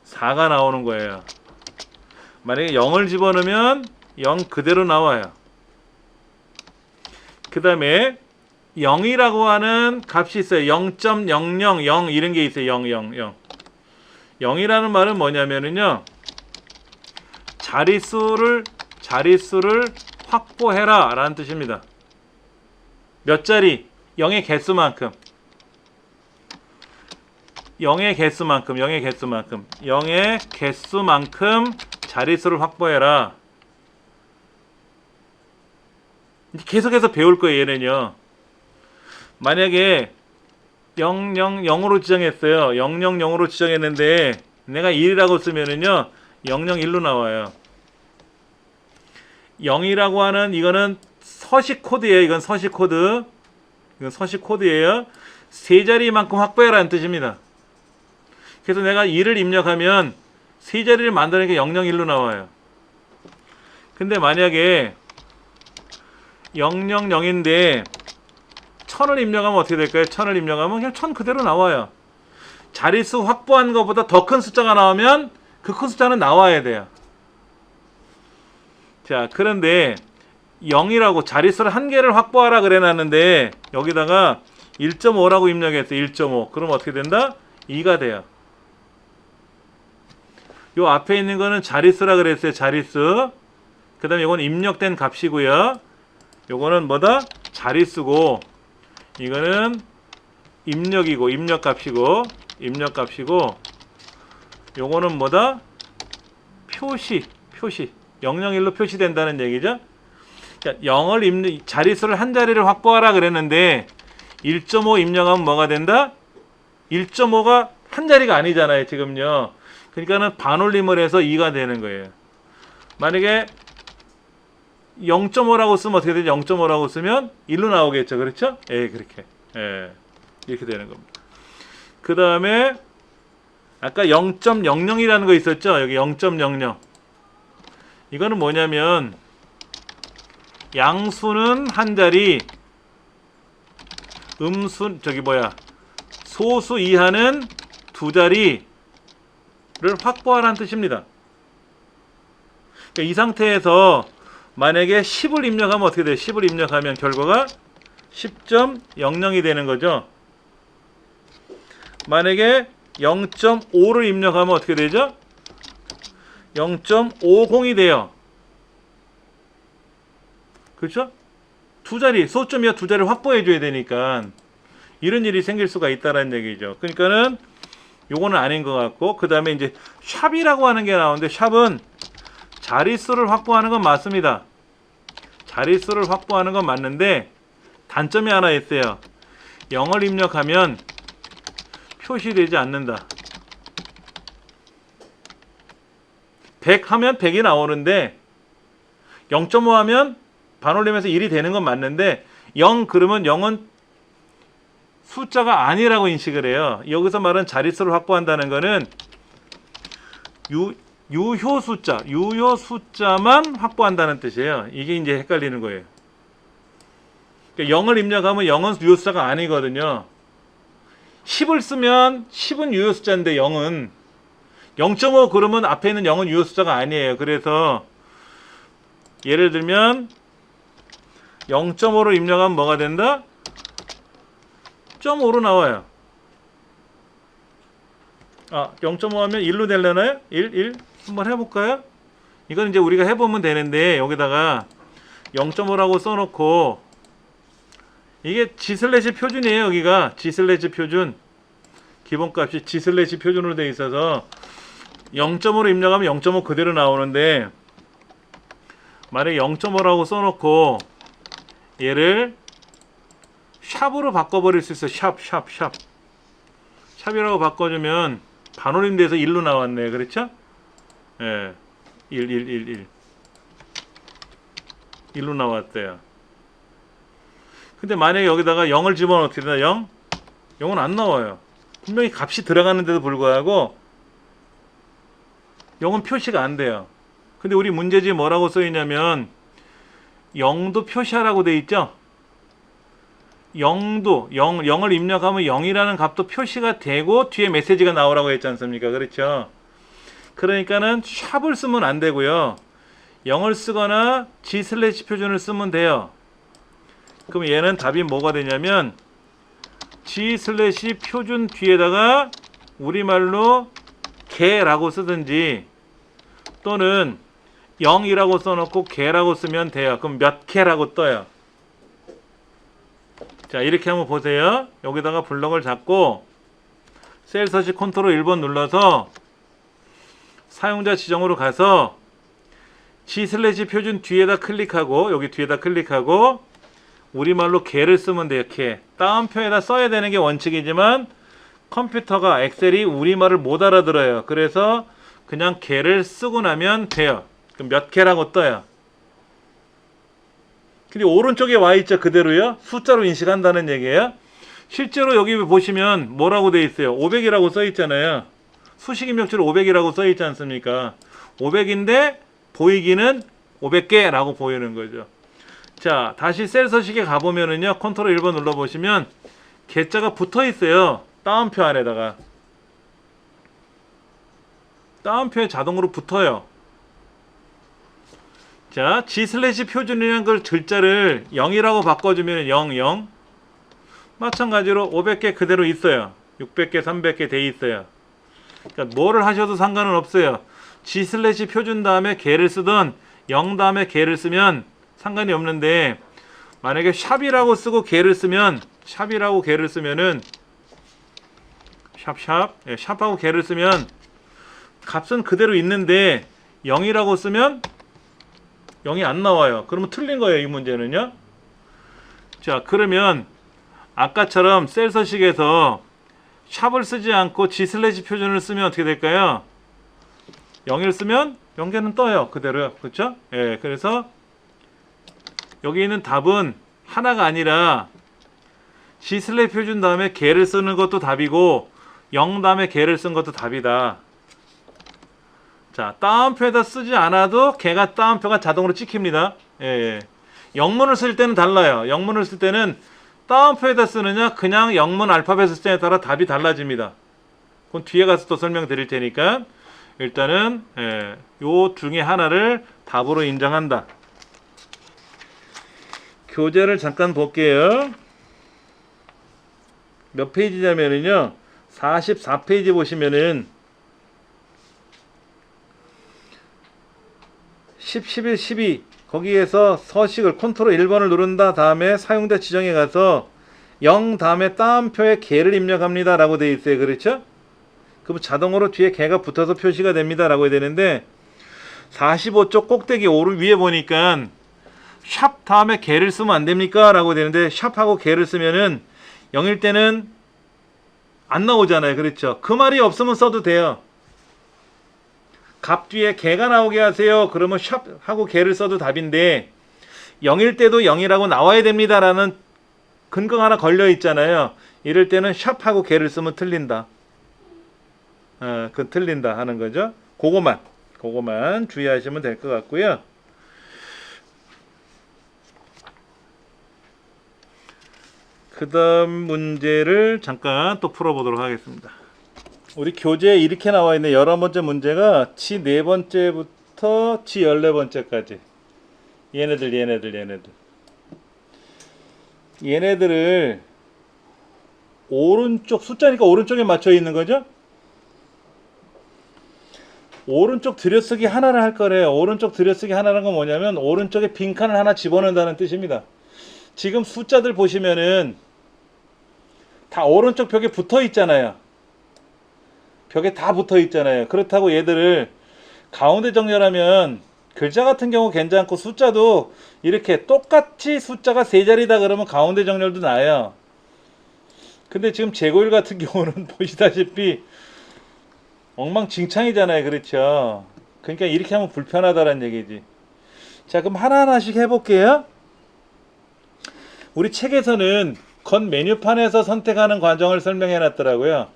4가 나오는 거예요. 만약에 0을 집어넣으면 0 그대로 나와요. 그 다음에 0이라고 하는 값이 있어요. 0.000 이런 게 있어요. 0. 0이라는 말은 뭐냐면은요, 자릿수를 확보해라 라는 뜻입니다. 몇 자리? 0의 개수만큼. 0의 개수만큼 자릿수를 확보해라. 계속해서 배울 거예요, 얘는요. 만약에 000으로 지정했어요. 000으로 지정했는데 내가 1이라고 쓰면은요, 001로 나와요. 0이라고 하는 이거는 서식 코드예요. 이건 서식 코드예요. 세 자리만큼 확보해라는 뜻입니다. 그래서 내가 2를 입력하면 세 자리를 만드는 게 001로 나와요. 근데 만약에 000인데 1000을 입력하면 어떻게 될까요? 1000을 입력하면 그냥 1000 그대로 나와요. 자릿수 확보한 것보다 더 큰 숫자가 나오면 그 큰 숫자는 나와야 돼요. 자, 그런데 0이라고 자릿수를 한 개를 확보하라 그래 놨는데 여기다가 1.5라고 입력했어요. 1.5. 그럼 어떻게 된다? 2가 돼요. 요 앞에 있는 거는 자릿수라 그랬어요. 자릿수. 그 다음에 이건 입력된 값이고요. 요거는 뭐다? 자릿수고, 이거는 입력이고, 입력값이고, 요거는 뭐다? 표시. 001로 표시된다는 얘기죠. 자, 0을 자릿수를 한 자리를 확보하라 그랬는데 1.5 입력하면 뭐가 된다? 1.5가 한 자리가 아니잖아요, 지금요. 그러니까는 반올림을 해서 2가 되는 거예요. 만약에 0.5라고 쓰면 어떻게 되죠? 0.5라고 쓰면 1로 나오겠죠. 그렇죠? 그렇게. 이렇게 되는 겁니다. 그 다음에 아까 0.00이라는 거 있었죠? 여기 0.00. 이거는 뭐냐면 양수는 한 자리, 소수 이하는 두 자리를 확보하라는 뜻입니다. 그러니까 이 상태에서 만약에 10을 입력하면 어떻게 돼요? 10을 입력하면 결과가 10.00이 되는 거죠. 만약에 0.5를 입력하면 어떻게 되죠? 0.50이 돼요. 그렇죠? 두 자리, 소수점이야 두 자리를 확보해 줘야 되니까 이런 일이 생길 수가 있다는 얘기죠. 그러니까는 요거는 아닌 것 같고, 그 다음에 이제 샵이라고 하는 게 나오는데, 샵은 자릿수를 확보하는 건 맞습니다. 자릿수를 확보하는 건 맞는데 단점이 하나 있어요. 0을 입력하면 표시되지 않는다. 100 하면 100이 나오는데 0.5 하면 반올림해서 1이 되는 건 맞는데 0 그러면 0은 숫자가 아니라고 인식을 해요. 여기서 말하는 자릿수를 확보한다는 거는 유효 숫자만 확보한다는 뜻이에요. 이게 이제 헷갈리는 거예요. 그러니까 0을 입력하면 0은 유효 숫자가 아니거든요. 10을 쓰면 10은 유효 숫자인데 0은 0.5 그러면 앞에 있는 0은 유효 숫자가 아니에요. 그래서 예를 들면 0.5로 입력하면 뭐가 된다? 0.5로 나와요. 0.5 하면 1로 되려나요? 1 한번 해볼까요? 이건 이제 우리가 해보면 되는데 여기다가 0.5라고 써놓고 이게 G/ 표준이에요. 여기가 G/ 표준 기본값이 G/ 표준으로 되어 있어서 0.5로 입력하면 0.5 그대로 나오는데 만약에 0.5라고 써놓고 얘를 샵으로 바꿔버릴 수 있어요. 샵이라고 바꿔주면 반올림돼서 1로 나왔네. 그렇죠? 예. 1로 나왔대요. 근데 만약에 여기다가 0을 집어넣으면 어떻게 되나? 0? 0은 안 나와요. 분명히 값이 들어가는데도 불구하고 0은 표시가 안 돼요. 근데 우리 문제지에 뭐라고 써있냐면 0도 표시하라고 돼 있죠? 0을 입력하면 0이라는 값도 표시가 되고 뒤에 메시지가 나오라고 했지 않습니까? 그렇죠? 그러니까는 샵을 쓰면 안 되고요. 0을 쓰거나 G/ 표준을 쓰면 돼요. 그럼 얘는 답이 뭐가 되냐면 G/ 표준 뒤에다가 우리말로 개라고 쓰든지 또는 0이라고 써놓고 개라고 쓰면 돼요. 그럼 몇 개라고 떠요. 자, 이렇게 한번 보세요. 여기다가 블럭을 잡고 셀 서치 컨트롤 1번 눌러서 사용자 지정으로 가서 G/ 표준 뒤에다 클릭하고 여기 뒤에다 클릭하고 우리말로 개를 쓰면 돼요. 개. 따옴표에다 써야 되는 게 원칙이지만 컴퓨터가 엑셀이 우리말을 못 알아들어요. 그래서 그냥 개를 쓰고 나면 돼요. 그럼 몇 개라고 떠요. 근데 오른쪽에 와 있죠. 그대로요. 숫자로 인식한다는 얘기예요. 실제로 여기 보시면 뭐라고 돼 있어요. 500이라고 써 있잖아요. 수식 입력처로 500이라고 써 있지 않습니까? 500인데 보이기는 500개라고 보이는 거죠. 자, 다시 셀 서식에 가보면은요. 컨트롤 1번 눌러보시면 개자가 붙어 있어요. 따옴표 안에다가. 따옴표에 자동으로 붙어요. 자, G/ 표준이라는 걸 글자를 0이라고 바꿔주면 0. 마찬가지로 500개 그대로 있어요. 600개, 300개 돼 있어요. 그러니까 뭐를 하셔도 상관은 없어요. G/ 표준 다음에 개를 쓰던 0 다음에 개를 쓰면 상관이 없는데 만약에 샵이라고 쓰고 개를 쓰면 샵이라고 개를 쓰면은 샵하고 개를 쓰면 값은 그대로 있는데 0이라고 쓰면 0이 안 나와요. 그러면 틀린 거예요. 이 문제는요. 자, 그러면 아까처럼 셀 서식에서 샵을 쓰지 않고 G/ 표준을 쓰면 어떻게 될까요? 0을 쓰면 0개는 떠요. 그대로요. 그렇죠? 예, 그래서 여기 있는 답은 하나가 아니라 G/ 표준 다음에 개를 쓰는 것도 답이고 0 다음에 개를 쓴 것도 답이다. 자, 따옴표에다 쓰지 않아도 개가 따옴표가 자동으로 찍힙니다. 예. 영문을 쓸 때는 달라요. 영문을 쓸 때는 따옴표에다 쓰느냐 그냥 영문 알파벳을 쓰느냐에 따라 답이 달라집니다. 그건 뒤에 가서 또 설명드릴 테니까 일단은 요 중에 하나를 답으로 인정한다. 교재를 잠깐 볼게요. 몇 페이지냐면요 44페이지 보시면은 10, 11, 12 거기에서 서식을 컨트롤 1번을 누른다 다음에 사용자 지정에 가서 0 다음에 따옴표에 개를 입력합니다 라고 되어 있어요. 그렇죠? 그럼 자동으로 뒤에 개가 붙어서 표시가 됩니다 라고 해야 되는데 45쪽 꼭대기 오른 위에 보니까 샵 다음에 개를 쓰면 안 됩니까? 라고 되는데 샵하고 개를 쓰면은 0일 때는 안 나오잖아요. 그렇죠? 그 말이 없으면 써도 돼요. 값 뒤에 개가 나오게 하세요. 그러면 샵하고 개를 써도 답인데 0일 때도 0이라고 나와야 됩니다 라는 근거가 하나 걸려 있잖아요. 이럴 때는 샵하고 개를 쓰면 틀린다. 그 틀린다 하는 거죠. 그거만 그거만 주의하시면 될 것 같고요. 그 다음 문제를 잠깐 또 풀어보도록 하겠습니다. 우리 교재에 이렇게 나와 있는 11번째 문제가 지 4번째부터 지 14번째까지 얘네들을 오른쪽 숫자니까 오른쪽에 맞춰 있는 거죠? 오른쪽 들여쓰기 하나를 할 거래요. 오른쪽 들여쓰기 하나라는 건 뭐냐면 오른쪽에 빈칸을 하나 집어넣는다는 뜻입니다. 지금 숫자들 보시면은 다 오른쪽 벽에 붙어 있잖아요. 벽에 다 붙어 있잖아요. 그렇다고 얘들을 가운데 정렬하면 글자 같은 경우 괜찮고 숫자도 이렇게 똑같이 숫자가 세 자리다 그러면 가운데 정렬도 나요. 근데 지금 제곱일 같은 경우는 보시다시피 엉망진창이잖아요. 그렇죠? 그러니까 이렇게 하면 불편하다는 얘기지. 자, 그럼 하나하나씩 해볼게요. 우리 책에서는 건 메뉴판에서 선택하는 과정을 설명해 놨더라고요.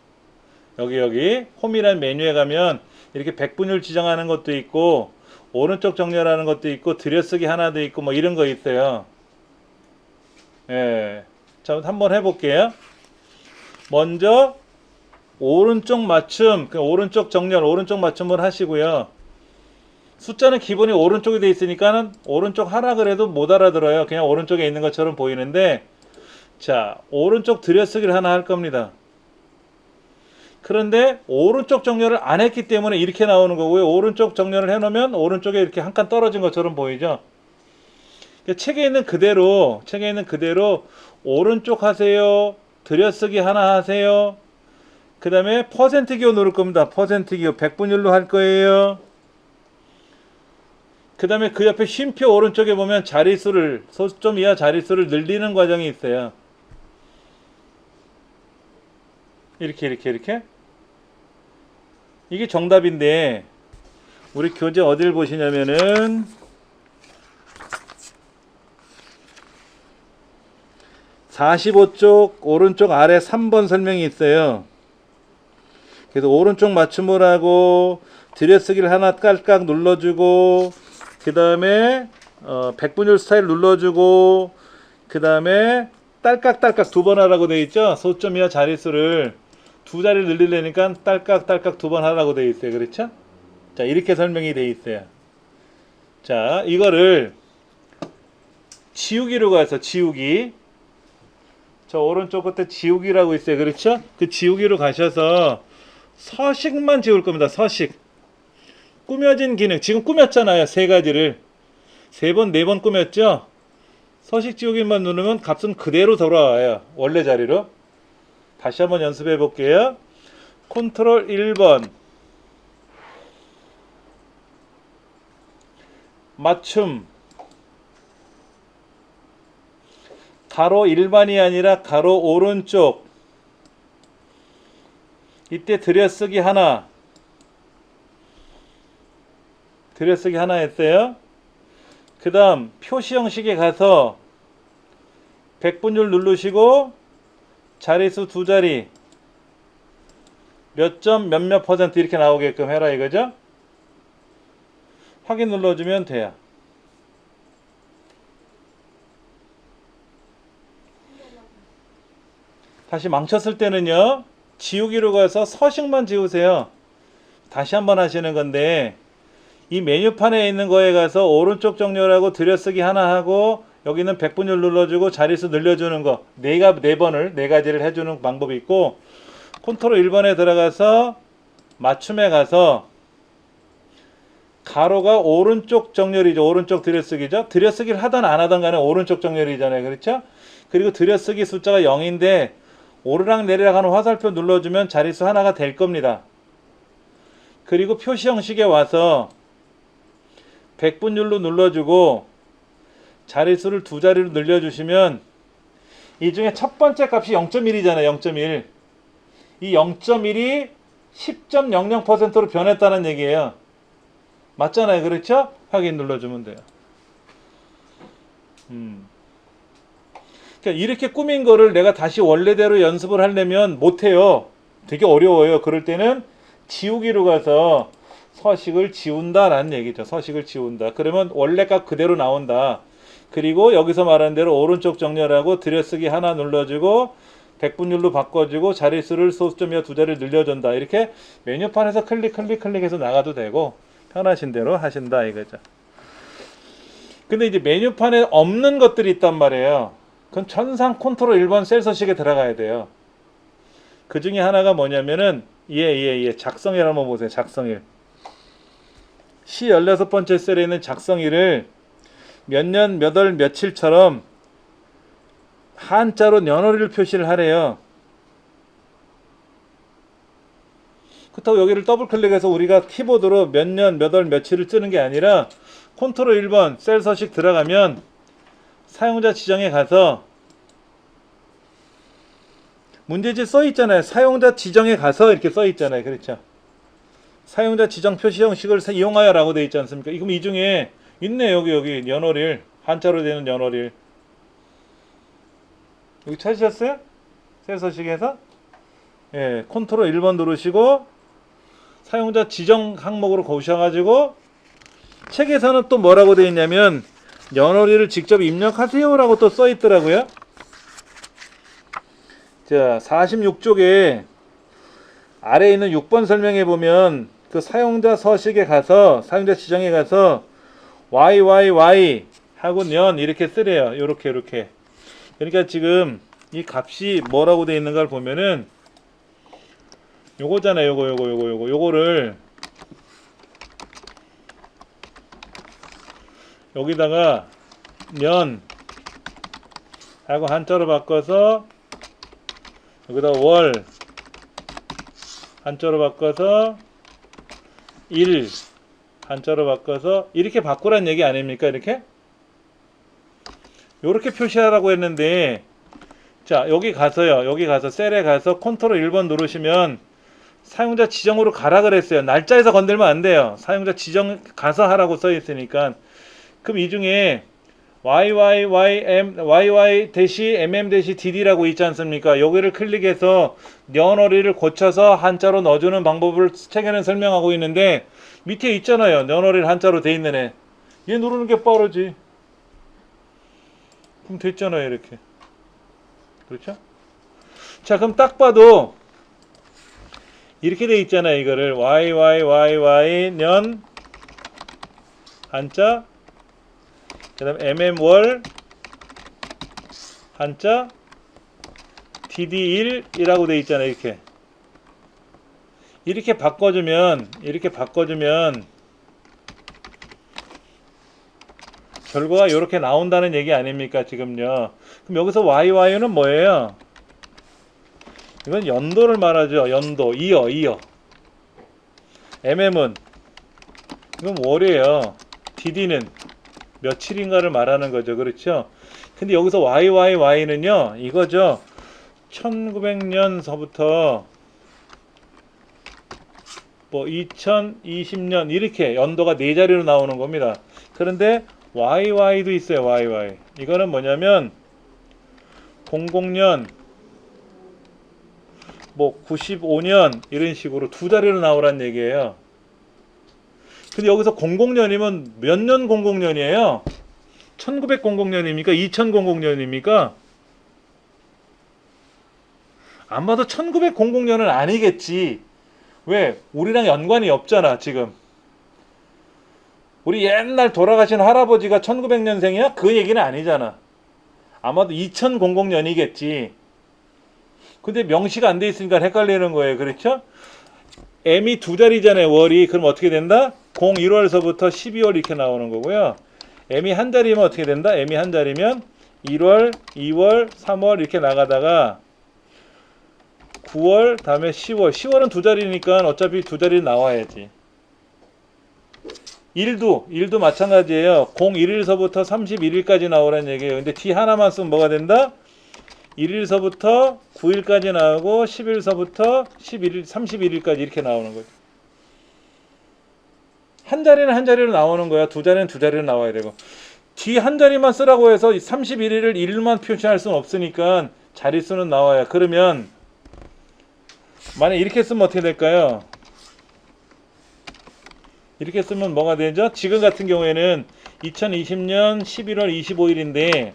여기 홈이라는 메뉴에 가면 이렇게 백분율 지정하는 것도 있고 오른쪽 정렬하는 것도 있고 들여쓰기 하나도 있고 뭐 이런 거 있어요. 예. 자, 한번 해볼게요. 먼저 오른쪽 맞춤, 오른쪽 정렬, 오른쪽 맞춤을 하시고요. 숫자는 기본이 오른쪽에 돼 있으니까는 오른쪽 하라 그래도 못 알아들어요. 그냥 오른쪽에 있는 것처럼 보이는데, 자, 오른쪽 들여쓰기를 하나 할 겁니다. 그런데 오른쪽 정렬을 안 했기 때문에 이렇게 나오는 거고요. 오른쪽 정렬을 해놓으면 오른쪽에 이렇게 한 칸 떨어진 것처럼 보이죠. 책에 있는 그대로 오른쪽 하세요. 들여쓰기 하나 하세요. 그 다음에 퍼센트 기호 누를 겁니다. 퍼센트 기호 100분율로 할 거예요. 그 다음에 그 옆에 쉼표 오른쪽에 보면 자릿수를, 소수점 이하 자릿수를 늘리는 과정이 있어요. 이렇게 이게 정답인데 우리 교재 어딜 보시냐면은 45쪽 오른쪽 아래 3번 설명이 있어요. 그래서 오른쪽 맞춤을 하고 들여쓰기를 하나 깔깍 눌러주고 그 다음에 백분율 스타일 눌러주고 그 다음에 딸깍딸깍 두 번 하라고 되어 있죠. 소점 이하 자릿수를 두 자리를 늘리려니까 딸깍딸깍 두 번 하라고 되어 있어요. 그렇죠? 자, 이렇게 설명이 되어 있어요. 자, 이거를 지우기로 가서 지우기. 저 오른쪽 끝에 지우기라고 있어요. 그렇죠? 그 지우기로 가셔서 서식만 지울 겁니다. 서식. 꾸며진 기능. 지금 꾸몄잖아요. 세 가지를. 세 번, 네 번 꾸몄죠? 서식 지우기만 누르면 값은 그대로 돌아와요. 원래 자리로. 다시 한번 연습해 볼게요. 컨트롤 1번. 맞춤. 가로 일반이 아니라 가로 오른쪽. 이때 들여쓰기 하나. 들여쓰기 하나 했어요. 그 다음 표시 형식에 가서 백분율 누르시고 자릿수 두 자리 몇 점 몇몇 퍼센트 이렇게 나오게끔 해라 이거죠. 확인 눌러주면 돼요. 다시 망쳤을 때는요, 지우기로 가서 서식만 지우세요. 다시 한번 하시는 건데 이 메뉴판에 있는 거에 가서 오른쪽 정렬하고 들여쓰기 하나 하고 여기는 백분율 눌러주고 자릿수 늘려주는 거 네 가지를 해주는 방법이 있고, 컨트롤 1번에 들어가서 맞춤에 가서 가로가 오른쪽 정렬이죠. 오른쪽 들여쓰기죠. 들여쓰기를 하든 안 하든 간에 오른쪽 정렬이잖아요. 그렇죠? 그리고 들여쓰기 숫자가 0인데 오르락 내리락 하는 화살표 눌러주면 자릿수 하나가 될 겁니다. 그리고 표시 형식에 와서 백분율로 눌러주고 자릿수를 두 자리로 늘려주시면 이 중에 첫 번째 값이 0.1이잖아요. 0.1. 이 0.1이 10.00%로 변했다는 얘기예요. 맞잖아요. 그렇죠? 확인 눌러주면 돼요. 그러니까 이렇게 꾸민 거를 내가 다시 원래대로 연습을 하려면 못해요. 되게 어려워요. 그럴 때는 지우기로 가서 서식을 지운다라는 얘기죠. 서식을 지운다. 그러면 원래 값 그대로 나온다. 그리고 여기서 말한 대로 오른쪽 정렬하고 들여쓰기 하나 눌러주고 백분율로 바꿔주고 자릿수를 소수점이와 두 자리를 늘려준다. 이렇게 메뉴판에서 클릭해서 나가도 되고 편하신 대로 하신다 이거죠. 근데 이제 메뉴판에 없는 것들이 있단 말이에요. 그건 천상 컨트롤 1번 셀 서식에 들어가야 돼요. 그 중에 하나가 뭐냐면은 작성일 한번 보세요. 작성일. C 16번째 셀에 있는 작성일을 몇 년, 몇 월, 며칠처럼 한자로 년월일을 표시를 하래요. 그렇다고 여기를 더블 클릭해서 우리가 키보드로 몇 년, 몇 월, 며칠을 쓰는 게 아니라 컨트롤 1번 셀 서식 들어가면 사용자 지정에 가서 문제지 써 있잖아요. 사용자 지정에 가서 이렇게 써 있잖아요. 그렇죠? 사용자 지정 표시 형식을 이용하여 라고 되어 있지 않습니까? 그럼 이 중에 있네. 여기 연월일 한자로 되는 연월일 여기 찾으셨어요? 셀 서식에서 예, 컨트롤 1번 누르시고 사용자 지정 항목으로 거우셔가지고 책에서는 또 뭐라고 되어 있냐면 연월일을 직접 입력하세요 라고 또 써 있더라고요. 자, 46쪽에 아래에 있는 6번 설명해 보면 그 사용자 서식에 가서 사용자 지정에 가서 YYY 하고 년 이렇게 쓰래요. 요렇게 그러니까 지금 이 값이 뭐라고 되어 있는가를 보면은 요거잖아요. 요거를 여기다가 년 하고 한자로 바꿔서 여기다 월 한자로 바꿔서 일 한자로 바꿔서 이렇게 바꾸란 얘기 아닙니까? 이렇게 표시하라고 했는데 자 여기 가서 셀에 가서 컨트롤 1번 누르시면 사용자 지정으로 가라 그랬어요. 날짜에서 건들면 안 돼요. 사용자 지정 가서 하라고 써 있으니까. 그럼 이 중에 YY-MM-DD라고 있지 않습니까? 여기를 클릭해서 년월일을 고쳐서 한자로 넣어주는 방법을 책에는 설명하고 있는데 밑에 있잖아요. 년월일 한자로 돼 있는 애. 얘 누르는 게 빠르지. 그럼 됐잖아요. 이렇게. 그렇죠? 자, 그럼 딱 봐도 이렇게 돼 있잖아요. 이거를 YYYY 년 한자 그 다음 mm월 한자 dd1이라고 돼 있잖아요. 이렇게 바꿔주면 결과가 이렇게 나온다는 얘기 아닙니까? 지금요. 그럼 여기서 YY는 뭐예요? 이건 연도를 말하죠. 연도, 이어. mm은 이건 월이에요. dd는 며칠인가를 말하는 거죠. 그렇죠? 근데 여기서 YYY는요, 이거죠. 1900년서부터 뭐 2020년 이렇게 연도가 4자리로 나오는 겁니다. 그런데 YY도 있어요. YY. 이거는 뭐냐면 00년 뭐 95년 이런 식으로 2자리로 나오란 얘기예요. 근데 여기서 00년이면 몇 년 00년이에요? 1900년입니까? 2000년입니까? 아마도 1900년은 아니겠지. 왜? 우리랑 연관이 없잖아, 지금. 우리 옛날 돌아가신 할아버지가 1900년생이야? 그 얘기는 아니잖아. 아마도 2000년이겠지. 근데 명시가 안 돼 있으니까 헷갈리는 거예요. 그렇죠? M이 2자리잖아요. 월이. 그럼 어떻게 된다? 01월서부터 12월 이렇게 나오는 거고요. M이 한 자리면 어떻게 된다? M이 한 자리면 1월, 2월, 3월 이렇게 나가다가 9월, 다음에 10월. 10월은 2자리니까 어차피 2자리 나와야지. 일도 마찬가지예요. 01일서부터 31일까지 나오라는 얘기예요. 근데 D 하나만 쓰면 뭐가 된다? 1일서부터 9일까지 나오고 10일서부터 11일, 31일까지 이렇게 나오는 거죠. 한 자리는 한 자리로 나오는 거야. 2자리는 2자리로 나와야 되고. D 한 자리만 쓰라고 해서 31일을 1만 표시할 수는 없으니까 자릿수는 나와야. 그러면 만약 이렇게 쓰면 어떻게 될까요? 이렇게 쓰면 뭐가 되죠? 지금 같은 경우에는 2020년 11월 25일인데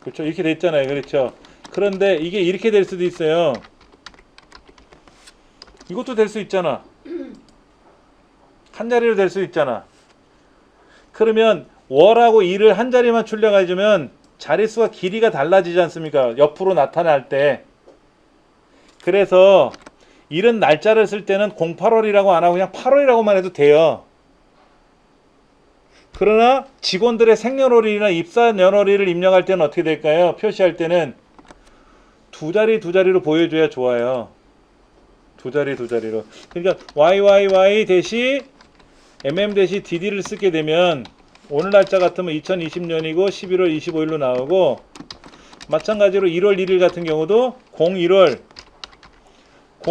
그렇죠? 이렇게 됐잖아요. 그렇죠? 그런데 이게 이렇게 될 수도 있어요. 이것도 될 수 있잖아. 한 자리로 될 수 있잖아. 그러면 월하고 일을 한 자리만 출력해주면 자릿수가 길이가 달라지지 않습니까? 옆으로 나타날 때. 그래서 이런 날짜를 쓸 때는 08월이라고 안 하고 그냥 8월이라고만 해도 돼요. 그러나 직원들의 생년월일이나 입사 연월일을 입력할 때는 어떻게 될까요? 표시할 때는 두 자리로 보여줘야 좋아요. 두 자리로. 그러니까 YYY 대시 MM 대시 DD를 쓰게 되면 오늘 날짜 같으면 2020년이고 11월 25일로 나오고 마찬가지로 1월 1일 같은 경우도 01월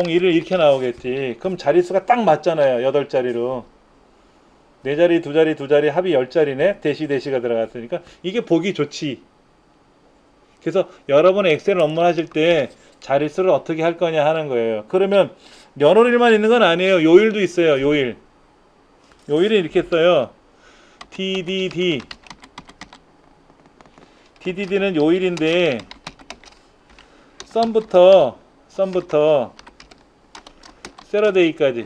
이렇게 나오겠지. 그럼 자릿수가 딱 맞잖아요. 8자리로. 4자리, 2자리, 2자리 합이 10자리네. 대시가 들어갔으니까 이게 보기 좋지. 그래서 여러분 엑셀 업무 하실 때 자릿수를 어떻게 할 거냐 하는 거예요. 그러면 연월일만 있는 건 아니에요. 요일도 있어요. 요일은 이렇게 써요. DDD는 요일인데 썸부터 세러데이까지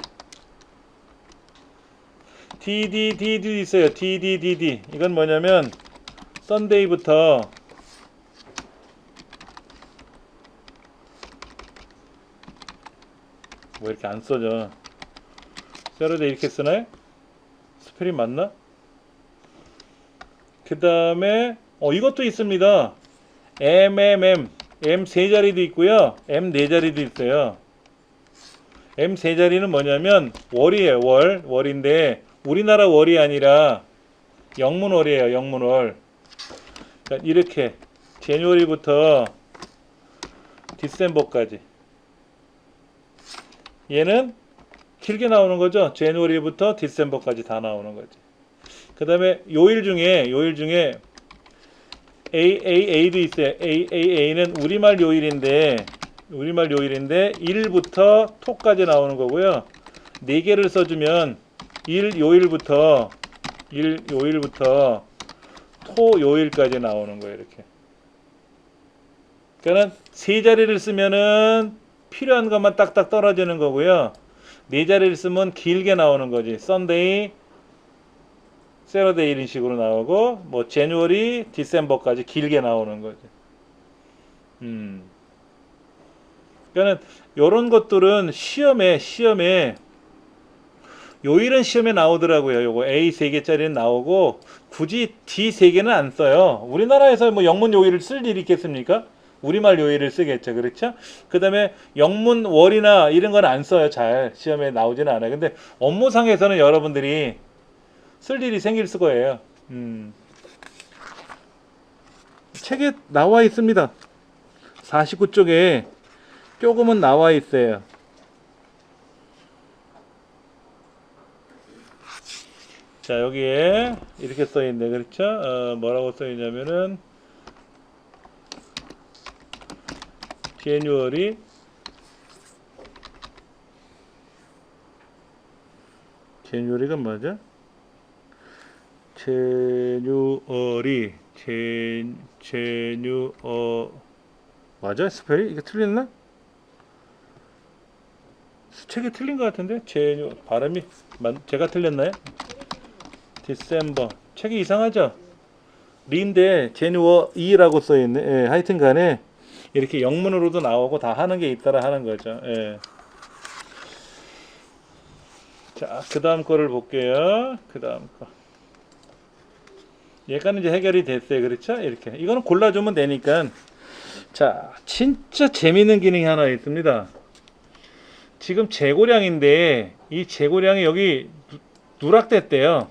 DDD도 있어요. DDDD 이건 뭐냐면 썬데이부터 뭐 이렇게 안 써져. 세러데이 이렇게 쓰나요? 스펠링 맞나? 그 다음에 이것도 있습니다. M 3자리도 있고요. M 4자리도 있어요. M 3자리는 뭐냐면 월이에요. 월인데 우리나라 월이 아니라 영문월이에요. 영문월. 그러니까 이렇게 제뉴얼리부터 디셈버까지 얘는 길게 나오는 거죠. 제뉴얼리부터 디셈버까지 다 나오는 거지. 그 다음에 요일 중에 AAA도 있어요. AAA는 우리말 요일인데 1부터 토까지 나오는 거고요. 4개를 써주면 요일부터 토 요일까지 나오는 거예요. 이렇게. 그러니까 3자리를 쓰면은 필요한 것만 딱딱 떨어지는 거고요. 4자리를 쓰면 길게 나오는 거지. 썬데이, 세러데이 이런 식으로 나오고 뭐 제뉴얼리, 디셈버까지 길게 나오는 거지. 그러니까 이런 것들은 시험에 요일은 시험에 나오더라고요. 요거 A 3개짜리는 나오고 굳이 D 3개는 안 써요. 우리나라에서 뭐 영문 요일을 쓸 일이 있겠습니까? 우리말 요일을 쓰겠죠. 그렇죠? 그 다음에 영문 월이나 이런 건 안 써요. 잘 시험에 나오지는 않아요. 근데 업무상에서는 여러분들이 쓸 일이 생길 거예요. 책에 나와 있습니다. 49쪽에 조금은 나와 있어요. 자, 여기에 이렇게 써 있네. 그렇죠? 뭐라고 써 있냐면은 제뉴얼리가 맞아? 맞아? 스펠이 이게 틀렸나? 책이 틀린 것 같은데? 발음이 제가 틀렸나요? 디셈버 책이 이상하죠? 리인데 제뉴어이라고 써있네. 예, 하여튼 간에 이렇게 영문으로도 나오고 다 하는 게 있더라 하는 거죠. 예. 자, 그 다음 거를 볼게요. 그 다음 거. 얘가는 이제 해결이 됐어요. 그렇죠? 이렇게. 이거는 골라주면 되니까. 자, 진짜 재밌는 기능이 하나 있습니다. 지금 재고량인데, 이 재고량이 여기 누락됐대요.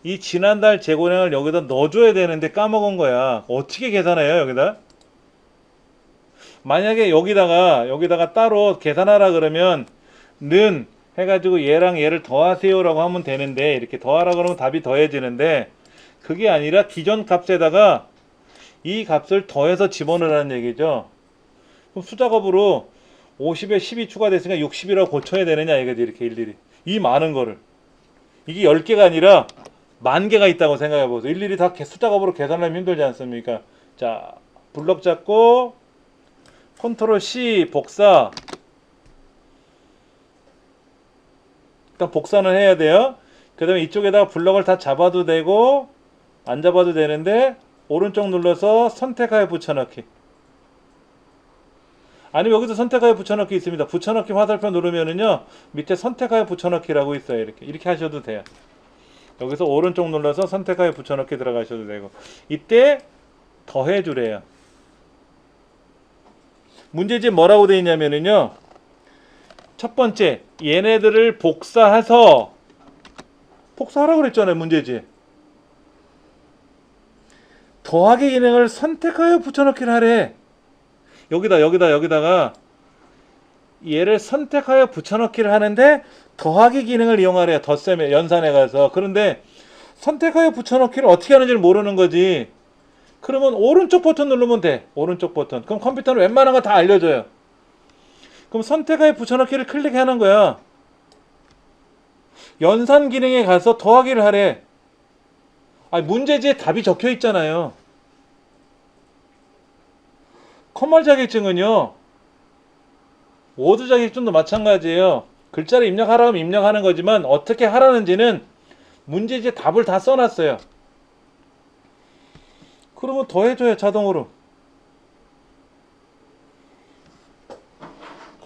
이 지난달 재고량을 여기다 넣어줘야 되는데 까먹은 거야. 어떻게 계산해요, 여기다? 만약에 여기다가 따로 계산하라 그러면, 는 해가지고 얘랑 얘를 더하세요 라고 하면 되는데 이렇게 더하라 그러면 답이 더해지는데 그게 아니라 기존 값에다가 이 값을 더해서 집어넣으라는 얘기죠. 그럼 수작업으로 50에 10이 추가됐으니까 60이라고 고쳐야 되느냐 이거지. 이렇게 일일이 이 많은 거를 이게 10개가 아니라 10,000개가 있다고 생각해 보세요. 일일이 다 숫자값으로 계산하면 힘들지 않습니까? 자, 블럭 잡고 컨트롤 C 복사. 일단 복사는 해야 돼요. 그 다음에 이쪽에다가 블럭을 다 잡아도 되고 안 잡아도 되는데 오른쪽 눌러서 선택하여 붙여넣기. 아니면 여기서 선택하여 붙여넣기 있습니다. 붙여넣기 화살표 누르면은요 밑에 선택하여 붙여넣기라고 있어요. 이렇게 하셔도 돼요. 여기서 오른쪽 눌러서 선택하여 붙여넣기 들어가셔도 되고 이때 더해 주래요. 문제집 뭐라고 되어 있냐면은요 첫 번째 얘네들을 복사해서 복사하라고 그랬잖아요. 문제집 더하기 기능을 선택하여 붙여넣기를 하래. 여기다가 얘를 선택하여 붙여넣기를 하는데 더하기 기능을 이용하래요. 덧셈에 연산해 가서. 그런데 선택하여 붙여넣기를 어떻게 하는지를 모르는 거지. 그러면 오른쪽 버튼 누르면 돼. 오른쪽 버튼. 그럼 컴퓨터는 웬만한 거 다 알려줘요. 그럼 선택하여 붙여넣기를 클릭하는 거야. 연산 기능에 가서 더하기를 하래. 문제지에 답이 적혀 있잖아요. 컴활 자격증은요 워드 자격증도 마찬가지예요. 글자를 입력하라 하면 입력하는 거지만 어떻게 하라는지는 문제지에 답을 다 써놨어요. 그러면 더해줘요. 자동으로.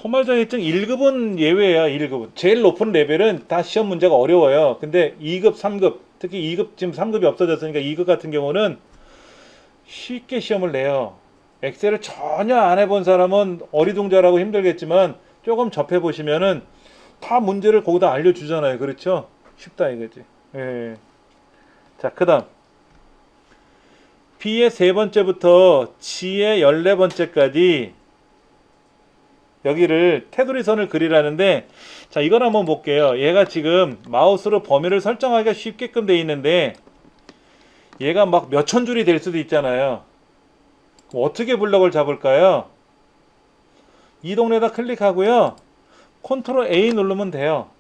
컴활 자격증 1급은 예외야. 1급은 제일 높은 레벨은 다 시험 문제가 어려워요. 근데 2급 3급 특히 2급 지금 3급이 없어졌으니까 2급 같은 경우는 쉽게 시험을 내요. 엑셀을 전혀 안 해본 사람은 어리둥절하고 힘들겠지만 조금 접해보시면은 다 문제를 거기다 알려주잖아요. 그렇죠? 쉽다 이거지. 예. 자, 그 다음 B의 3번째부터 G의 14번째까지 여기를 테두리 선을 그리라는데 자, 이걸 한번 볼게요. 얘가 지금 마우스로 범위를 설정하기가 쉽게끔 돼 있는데 얘가 막 몇천 줄이 될 수도 있잖아요. 어떻게 블럭을 잡을까요? 이동에다 클릭하고요. 컨트롤 A 누르면 돼요.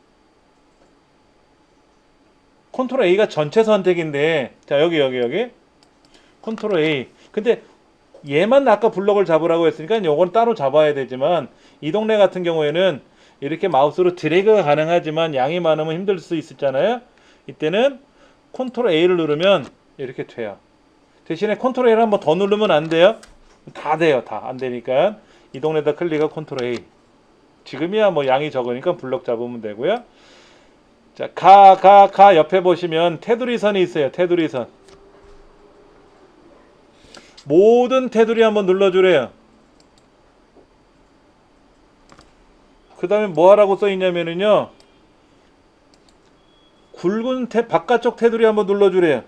컨트롤 A가 전체 선택인데 자 여기 컨트롤 A. 근데 얘만 아까 블럭을 잡으라고 했으니까 요건 따로 잡아야 되지만 이동래 같은 경우에는 이렇게 마우스로 드래그가 가능하지만 양이 많으면 힘들 수 있잖아요. 이때는 컨트롤 A를 누르면 이렇게 돼요. 대신에 컨트롤 A를 한번 더 누르면 안 돼요. 다 돼요. 다 안 되니까 이동에다 클릭하고 컨트롤 A. 지금이야 뭐 양이 적으니까 블럭 잡으면 되고요. 자, 가 옆에 보시면 테두리 선이 있어요. 테두리 선. 모든 테두리 한번 눌러주래요. 그 다음에 뭐 하라고 써 있냐면은요. 굵은 바깥쪽 테두리 한번 눌러주래요.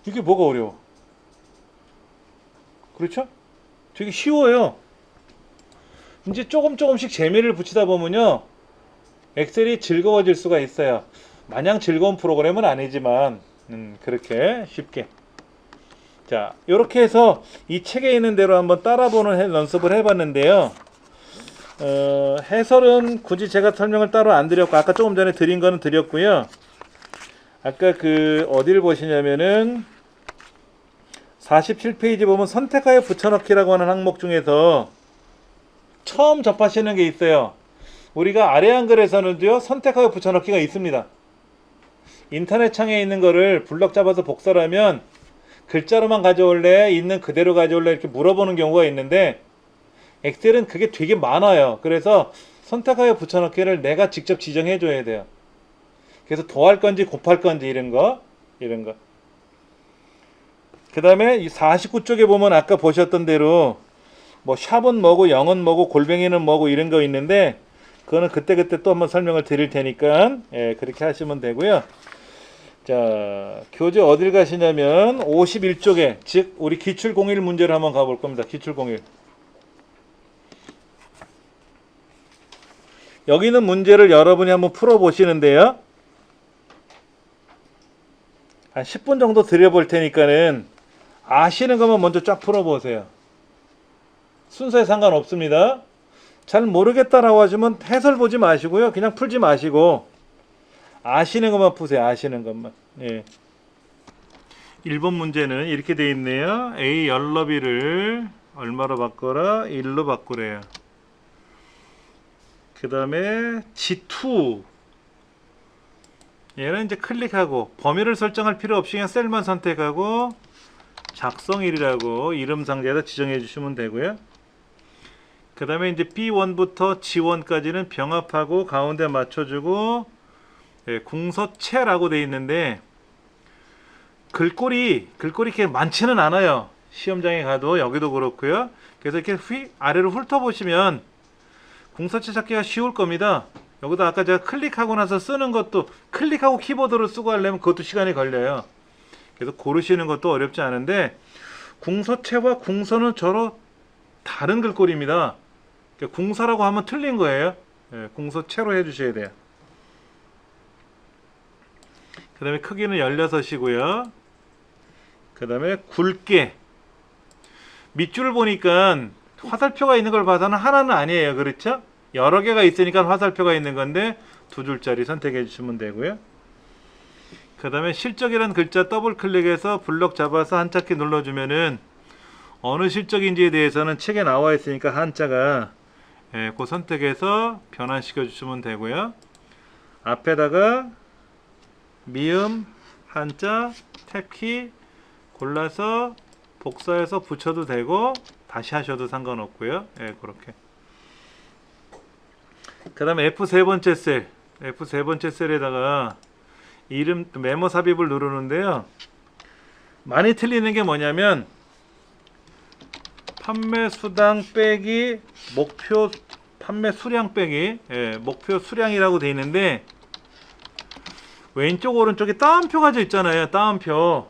이게 뭐가 어려워? 그렇죠? 되게 쉬워요. 이제 조금씩 재미를 붙이다 보면요. 엑셀이 즐거워질 수가 있어요. 마냥 즐거운 프로그램은 아니지만 그렇게 쉽게. 자, 이렇게 해서 이 책에 있는 대로 한번 따라보는 연습을 해봤는데요. 해설은 굳이 제가 설명을 따로 안 드렸고 아까 조금 전에 드린 거는 드렸고요. 아까 그 어디를 보시냐면은 47페이지 보면 선택하여 붙여넣기라고 하는 항목 중에서 처음 접하시는 게 있어요. 우리가 아래 한글에서는요 선택하여 붙여넣기가 있습니다. 인터넷 창에 있는 거를 블럭 잡아서 복사를 하면 글자로만 가져올래? 있는 그대로 가져올래? 이렇게 물어보는 경우가 있는데 엑셀은 그게 되게 많아요. 그래서 선택하여 붙여넣기를 내가 직접 지정해 줘야 돼요. 그래서 더할 건지 곱할 건지 이런 거. 그 다음에 이 49쪽에 보면 아까 보셨던 대로 뭐 샵은 뭐고 0은 뭐고 골뱅이는 뭐고 이런 거 있는데 그거는 그때그때 또 한번 설명을 드릴 테니까 그렇게 하시면 되고요. 자, 교재 어딜 가시냐면 51쪽에 즉 우리 기출01 문제를 한번 가볼 겁니다. 기출01. 여기 있는 문제를 여러분이 한번 풀어 보시는데요. 한 10분 정도 드려볼 테니까는 아시는 것만 먼저 쫙 풀어 보세요. 순서에 상관없습니다. 잘 모르겠다라고 하시면 해설 보지 마시고요. 그냥 풀지 마시고 아시는 것만 푸세요. 아시는 것만. 예. 1번 문제는 이렇게 돼 있네요. A 열너비를 얼마로 바꿔라? 1로 바꾸래요. 그 다음에 G2 얘는 이제 클릭하고 범위를 설정할 필요 없이 그냥 셀만 선택하고 작성일이라고 이름 상자에다 지정해 주시면 되고요. 그 다음에 이제 B1부터 G1까지는 병합하고 가운데 맞춰주고, 예, 궁서체라고 되어 있는데 글꼴이 이렇게 많지는 않아요. 시험장에 가도 여기도 그렇고요. 그래서 이렇게 아래로 훑어보시면 궁서체 찾기가 쉬울 겁니다. 여기다 아까 제가 클릭하고 나서 쓰는 것도 클릭하고 키보드로 쓰고 하려면 그것도 시간이 걸려요. 그래서 고르시는 것도 어렵지 않은데 궁서체와 궁서는 서로 다른 글꼴입니다. 궁서라고 하면 틀린 거예요. 예, 궁서체로 해주셔야 돼요. 그 다음에 크기는 16이고요. 그 다음에 굵게 밑줄을 보니까 화살표가 있는 걸 봐서는 하나는 아니에요. 그렇죠? 여러 개가 있으니까 화살표가 있는 건데 두 줄짜리 선택해 주시면 되고요. 그 다음에 실적이라는 글자 더블 클릭해서 블럭 잡아서 한자키 눌러주면은 어느 실적인지에 대해서는 책에 나와 있으니까 한자가, 예, 그 선택해서 변환시켜 주시면 되고요. 앞에다가 미음 한자 탭키 골라서 복사해서 붙여도 되고 다시 하셔도 상관없고요. 예, 그렇게. 그 다음에 F 세 번째 셀에다가 이름 메모 삽입을 누르는데요. 많이 틀리는 게 뭐냐면 판매 수당 빼기 목표 판매 수량 빼기, 예, 목표 수량이라고 되어 있는데 왼쪽 오른쪽에 따옴표가 져 있잖아요. 따옴표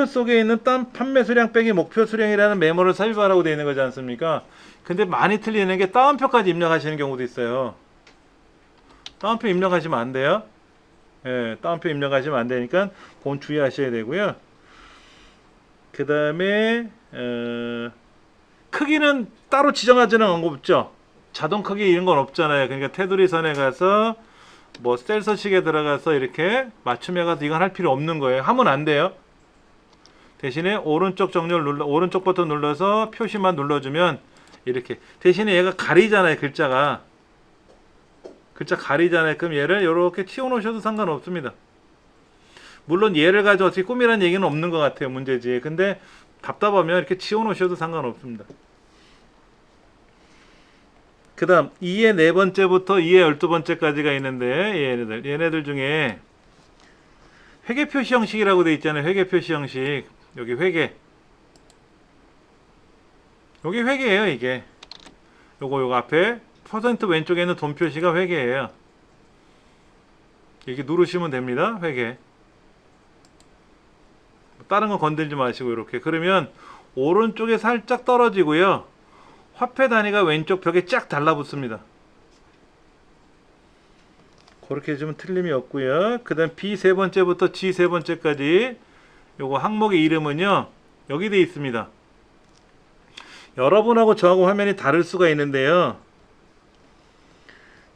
속에 있는 판매 수량 빼기 목표 수량이라는 메모를 삽입하라고 되어 있는 거지 않습니까? 근데 많이 틀리는 게 따옴표까지 입력하시는 경우도 있어요. 따옴표 입력하시면 안 돼요. 예, 따옴표 입력하시면 안 되니까 그건 주의하셔야 되고요. 그 다음에 크기는 따로 지정하지는 없죠. 자동 크기 이런 건 없잖아요. 그러니까 테두리 선에 가서 뭐 셀 서식에 들어가서 이렇게 맞춤해 가서 이건 할 필요 없는 거예요. 하면 안 돼요. 대신에 오른쪽 정렬 오른쪽 버튼 눌러서 표시만 눌러주면 이렇게. 대신에 얘가 가리잖아요. 글자 가리잖아요. 그럼 얘를 이렇게 튀어놓으셔도 상관없습니다. 물론 얘를 가지고 어떻게 꾸미라는 얘기는 없는 것 같아요. 문제지에. 근데 답답하면 이렇게 튀어놓으셔도 상관없습니다. 그 다음 2의 4번째부터 2의 12번째까지가 있는데 얘네들 중에 회계 표시 형식이라고 되어 있잖아요. 회계 표시 형식. 여기 회계. 여기 회계예요. 이게 요거 앞에 퍼센트 왼쪽에 있는 돈 표시가 회계예요. 이렇게 누르시면 됩니다. 회계. 다른 거 건들지 마시고 이렇게. 그러면 오른쪽에 살짝 떨어지고요. 화폐 단위가 왼쪽 벽에 쫙 달라붙습니다. 그렇게 해주면 틀림이 없고요. 그 다음 B 세 번째부터 G 세 번째까지 요거 항목의 이름은요. 여기 돼 있습니다. 여러분하고 저하고 화면이 다를 수가 있는데요.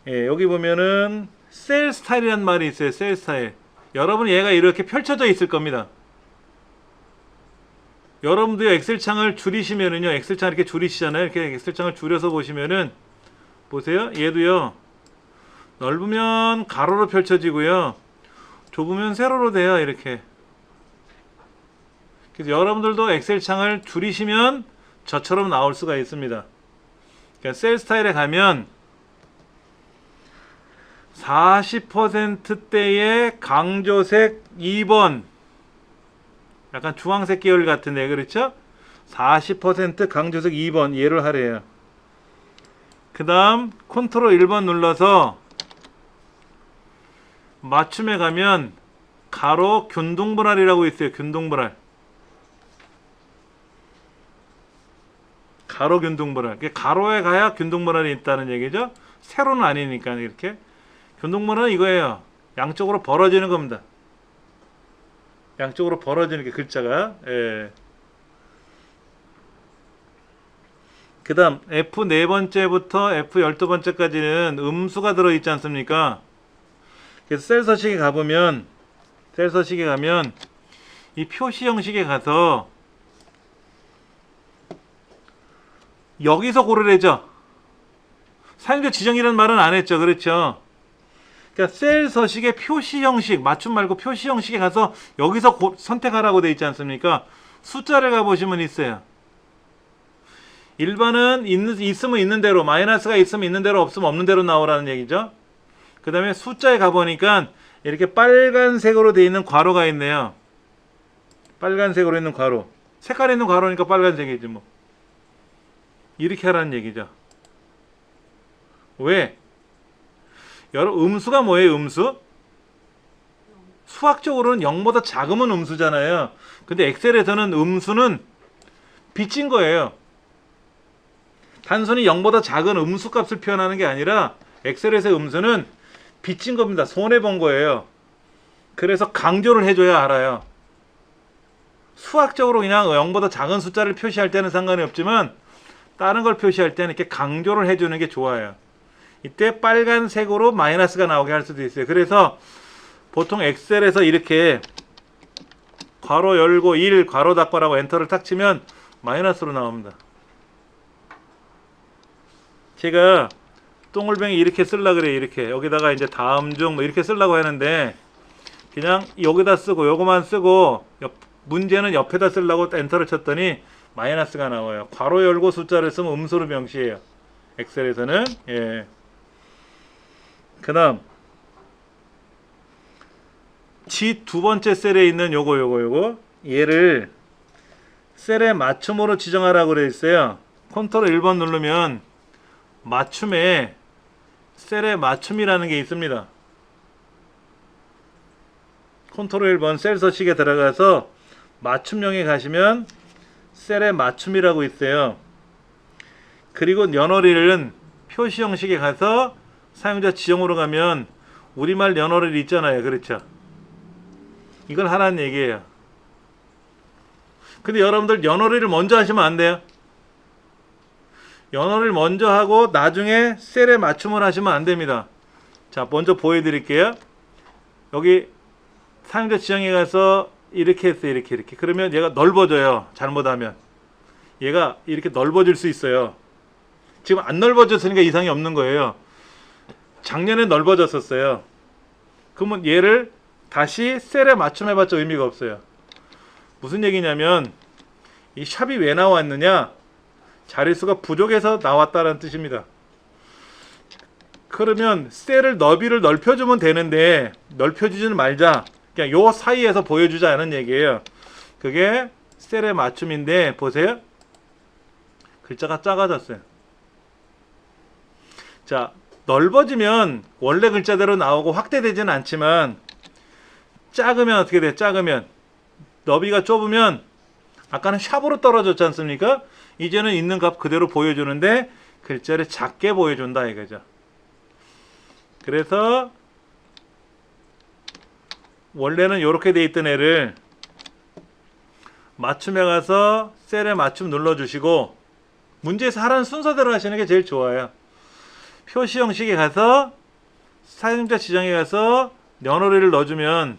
예, 여기 보면은 셀 스타일이란 말이 있어요. 셀 스타일. 여러분 얘가 이렇게 펼쳐져 있을 겁니다. 여러분도 엑셀창을 줄이시면은요. 엑셀창 이렇게 줄이시잖아요. 이렇게 엑셀창을 줄여서 보시면은 보세요. 얘도요. 넓으면 가로로 펼쳐지고요. 좁으면 세로로 돼요. 이렇게. 그래서 여러분들도 엑셀창을 줄이시면 저처럼 나올 수가 있습니다. 그러니까 셀 스타일에 가면 40%대의 강조색 2번 약간 주황색 계열 같은데 그렇죠? 40% 강조색 2번 얘를 하래요. 그 다음 컨트롤 1번 눌러서 맞춤에 가면 가로 균등분할이라고 있어요. 균등분할. 가로 균등분할. 가로에 가야 균등분할이 있다는 얘기죠. 세로는 아니니까 이렇게. 균등분할은 이거예요. 양쪽으로 벌어지는 겁니다. 양쪽으로 벌어지는 게 글자가. 예. 그 다음 F 4번째부터 F 12번째까지는 음수가 들어있지 않습니까? 그래서 셀 서식에 가보면 이 표시 형식에 가서 여기서 고르래죠. 사용자 지정이라는 말은 안 했죠. 그렇죠? 그러니까 셀 서식의 표시 형식, 맞춤 말고 표시 형식에 가서 여기서 선택하라고 돼 있지 않습니까? 숫자를 가보시면 있어요. 일반은 있으면 있는 대로, 마이너스가 있으면 있는 대로, 없으면 없는 대로 나오라는 얘기죠. 그 다음에 숫자에 가보니까 이렇게 빨간색으로 돼 있는 괄호가 있네요. 빨간색으로 있는 괄호. 색깔이 있는 괄호니까 빨간색이지 뭐. 이렇게 하라는 얘기죠. 왜? 여러분, 음수가 뭐예요? 음수? 수학적으로는 0보다 작으면 음수잖아요. 근데 엑셀에서는 음수는 빚진 거예요. 단순히 0보다 작은 음수 값을 표현하는 게 아니라 엑셀에서의 음수는 빚진 겁니다. 손해본 거예요. 그래서 강조를 해줘야 알아요. 수학적으로 그냥 0보다 작은 숫자를 표시할 때는 상관이 없지만 다른 걸 표시할 때는 이렇게 강조를 해주는 게 좋아요. 이때 빨간색으로 마이너스가 나오게 할 수도 있어요. 그래서 보통 엑셀에서 이렇게 괄호 열고 1 괄호 닫고라고 엔터를 탁 치면 마이너스로 나옵니다. 제가 동글뱅이 이렇게 쓰려고 그래요. 이렇게 여기다가 이제 다음 중 뭐 이렇게 쓰려고 하는데 그냥 여기다 쓰고 요거만 쓰고 문제는 옆에다 쓰려고 엔터를 쳤더니 마이너스가 나와요. 괄호 열고 숫자를 쓰면 음수로 명시해요. 엑셀에서는. 예. 그 다음 G 두 번째 셀에 있는 요거 얘를 셀의 맞춤으로 지정하라고 그래 있어요. 컨트롤 1번 누르면 맞춤에 셀의 맞춤이라는 게 있습니다. 컨트롤 1번 셀 서식에 들어가서 맞춤형에 가시면 셀의 맞춤이라고 있어요. 그리고 연어릴은 표시 형식에 가서 사용자 지정으로 가면 우리말 연어릴 있잖아요. 그렇죠? 이걸 하라는 얘기예요. 근데 여러분들 연어릴을 먼저 하시면 안 돼요. 연어를 먼저 하고 나중에 셀에 맞춤을 하시면 안 됩니다. 자, 먼저 보여드릴게요. 여기 사용자 지정에 가서 이렇게 했어요. 이렇게. 그러면 얘가 넓어져요. 잘못하면. 얘가 이렇게 넓어질 수 있어요. 지금 안 넓어졌으니까 이상이 없는 거예요. 작년에 넓어졌었어요. 그러면 얘를 다시 셀에 맞춤해봤자 의미가 없어요. 무슨 얘기냐면 이 샵이 왜 나왔느냐? 자릿수가 부족해서 나왔다는 뜻입니다. 그러면 셀을 너비를 넓혀주면 되는데 넓혀주지는 말자. 그냥 요 사이에서 보여주자는 얘기예요. 그게 셀의 맞춤인데 보세요. 글자가 작아졌어요. 자, 넓어지면 원래 글자대로 나오고 확대되지는 않지만 작으면 어떻게 돼? 작으면 너비가 좁으면 아까는 샵으로 떨어졌지 않습니까? 이제는 있는 값 그대로 보여주는데 글자를 작게 보여준다 이거죠. 그래서 원래는 이렇게 돼 있던 애를 맞춤에 가서 셀에 맞춤 눌러주시고 문제에서 하라는 순서대로 하시는 게 제일 좋아요. 표시 형식에 가서 사용자 지정에 가서 연어리를 넣어주면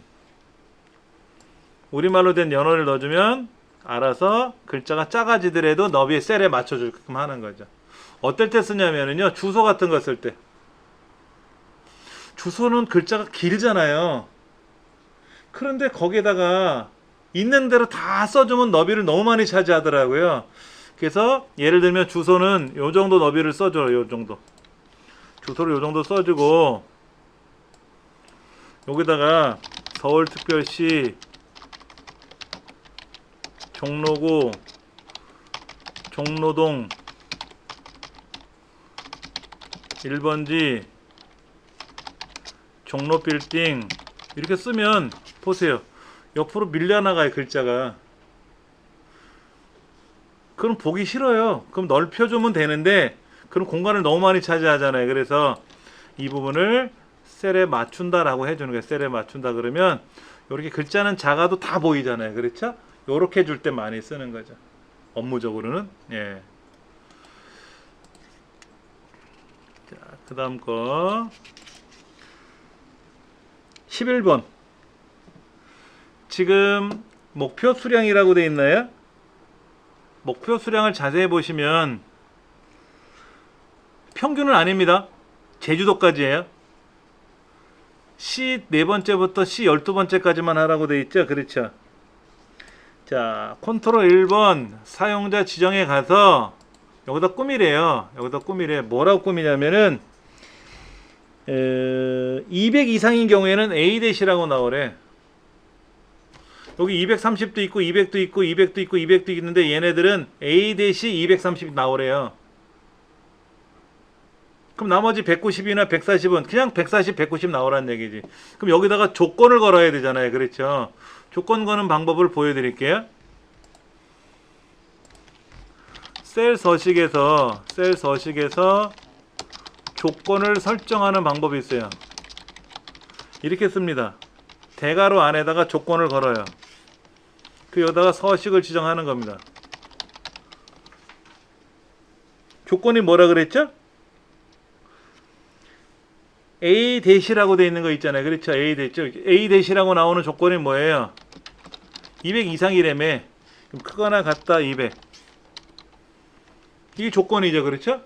우리말로 된 연어를 넣어주면 알아서 글자가 작아지더라도 너비의 셀에 맞춰주게끔 하는 거죠. 어떨 때 쓰냐면요. 주소 같은 거 쓸 때. 주소는 글자가 길잖아요. 그런데 거기에다가 있는 대로 다 써주면 너비를 너무 많이 차지하더라고요. 그래서 예를 들면 주소는 요 정도 너비를 써줘요. 요 정도. 주소를 요 정도 써주고 여기다가 서울특별시 종로구 종로동 1번지 종로빌딩 이렇게 쓰면 보세요. 옆으로 밀려나가요. 글자가. 그럼 보기 싫어요. 그럼 넓혀주면 되는데 그럼 공간을 너무 많이 차지하잖아요. 그래서 이 부분을 셀에 맞춘다라고 해주는 거예요. 셀에 맞춘다 그러면 이렇게 글자는 작아도 다 보이잖아요. 그렇죠? 요렇게 줄 때 많이 쓰는 거죠. 업무적으로는. 예. 그 다음 거 11번. 지금 목표 수량이라고 되어 있나요? 목표 수량을 자세히 보시면 평균은 아닙니다. 제주도까지예요. C 4번째부터 C 12번째까지만 하라고 되어 있죠. 그렇죠. 자, 컨트롤 1번 사용자 지정에 가서 여기다 꾸미래요. 여기다 꾸미래. 뭐라고 꾸미냐면은 200 이상인 경우에는 A-라고 나오래. 여기 230도 있고 200도 있고 200도 있고 200도 있는데 얘네들은 A-230 나오래요. 그럼 나머지 190이나 140은 그냥 140, 190 나오라는 얘기지. 그럼 여기다가 조건을 걸어야 되잖아요. 그렇죠? 조건 거는 방법을 보여드릴게요. 셀 서식에서 조건을 설정하는 방법이 있어요. 이렇게 씁니다. 대괄호 안에다가 조건을 걸어요. 그 여기다가 서식을 지정하는 겁니다. 조건이 뭐라 그랬죠? A-라고 되어 있는 거 있잖아요. 그렇죠? A-라고 나오는 조건이 뭐예요? 200 이상이라며. 그럼 크거나 같다 200. 이게 조건이죠. 그렇죠?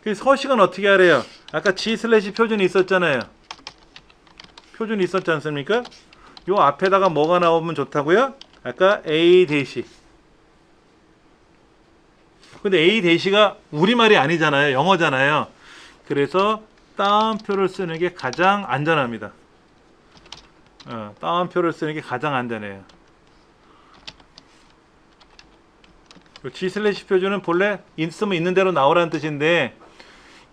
서식은 어떻게 하래요? 아까 G/표준이 있었잖아요. 표준이 있었지 않습니까? 요 앞에다가 뭐가 나오면 좋다고요? 아까 A-. 근데 A-가 우리말이 아니잖아요. 영어잖아요. 그래서 따옴표를 쓰는 게 가장 안전합니다. 따옴표를 쓰는 게 가장 안전해요. G/표준은 본래 있으면 있는 대로 나오라는 뜻인데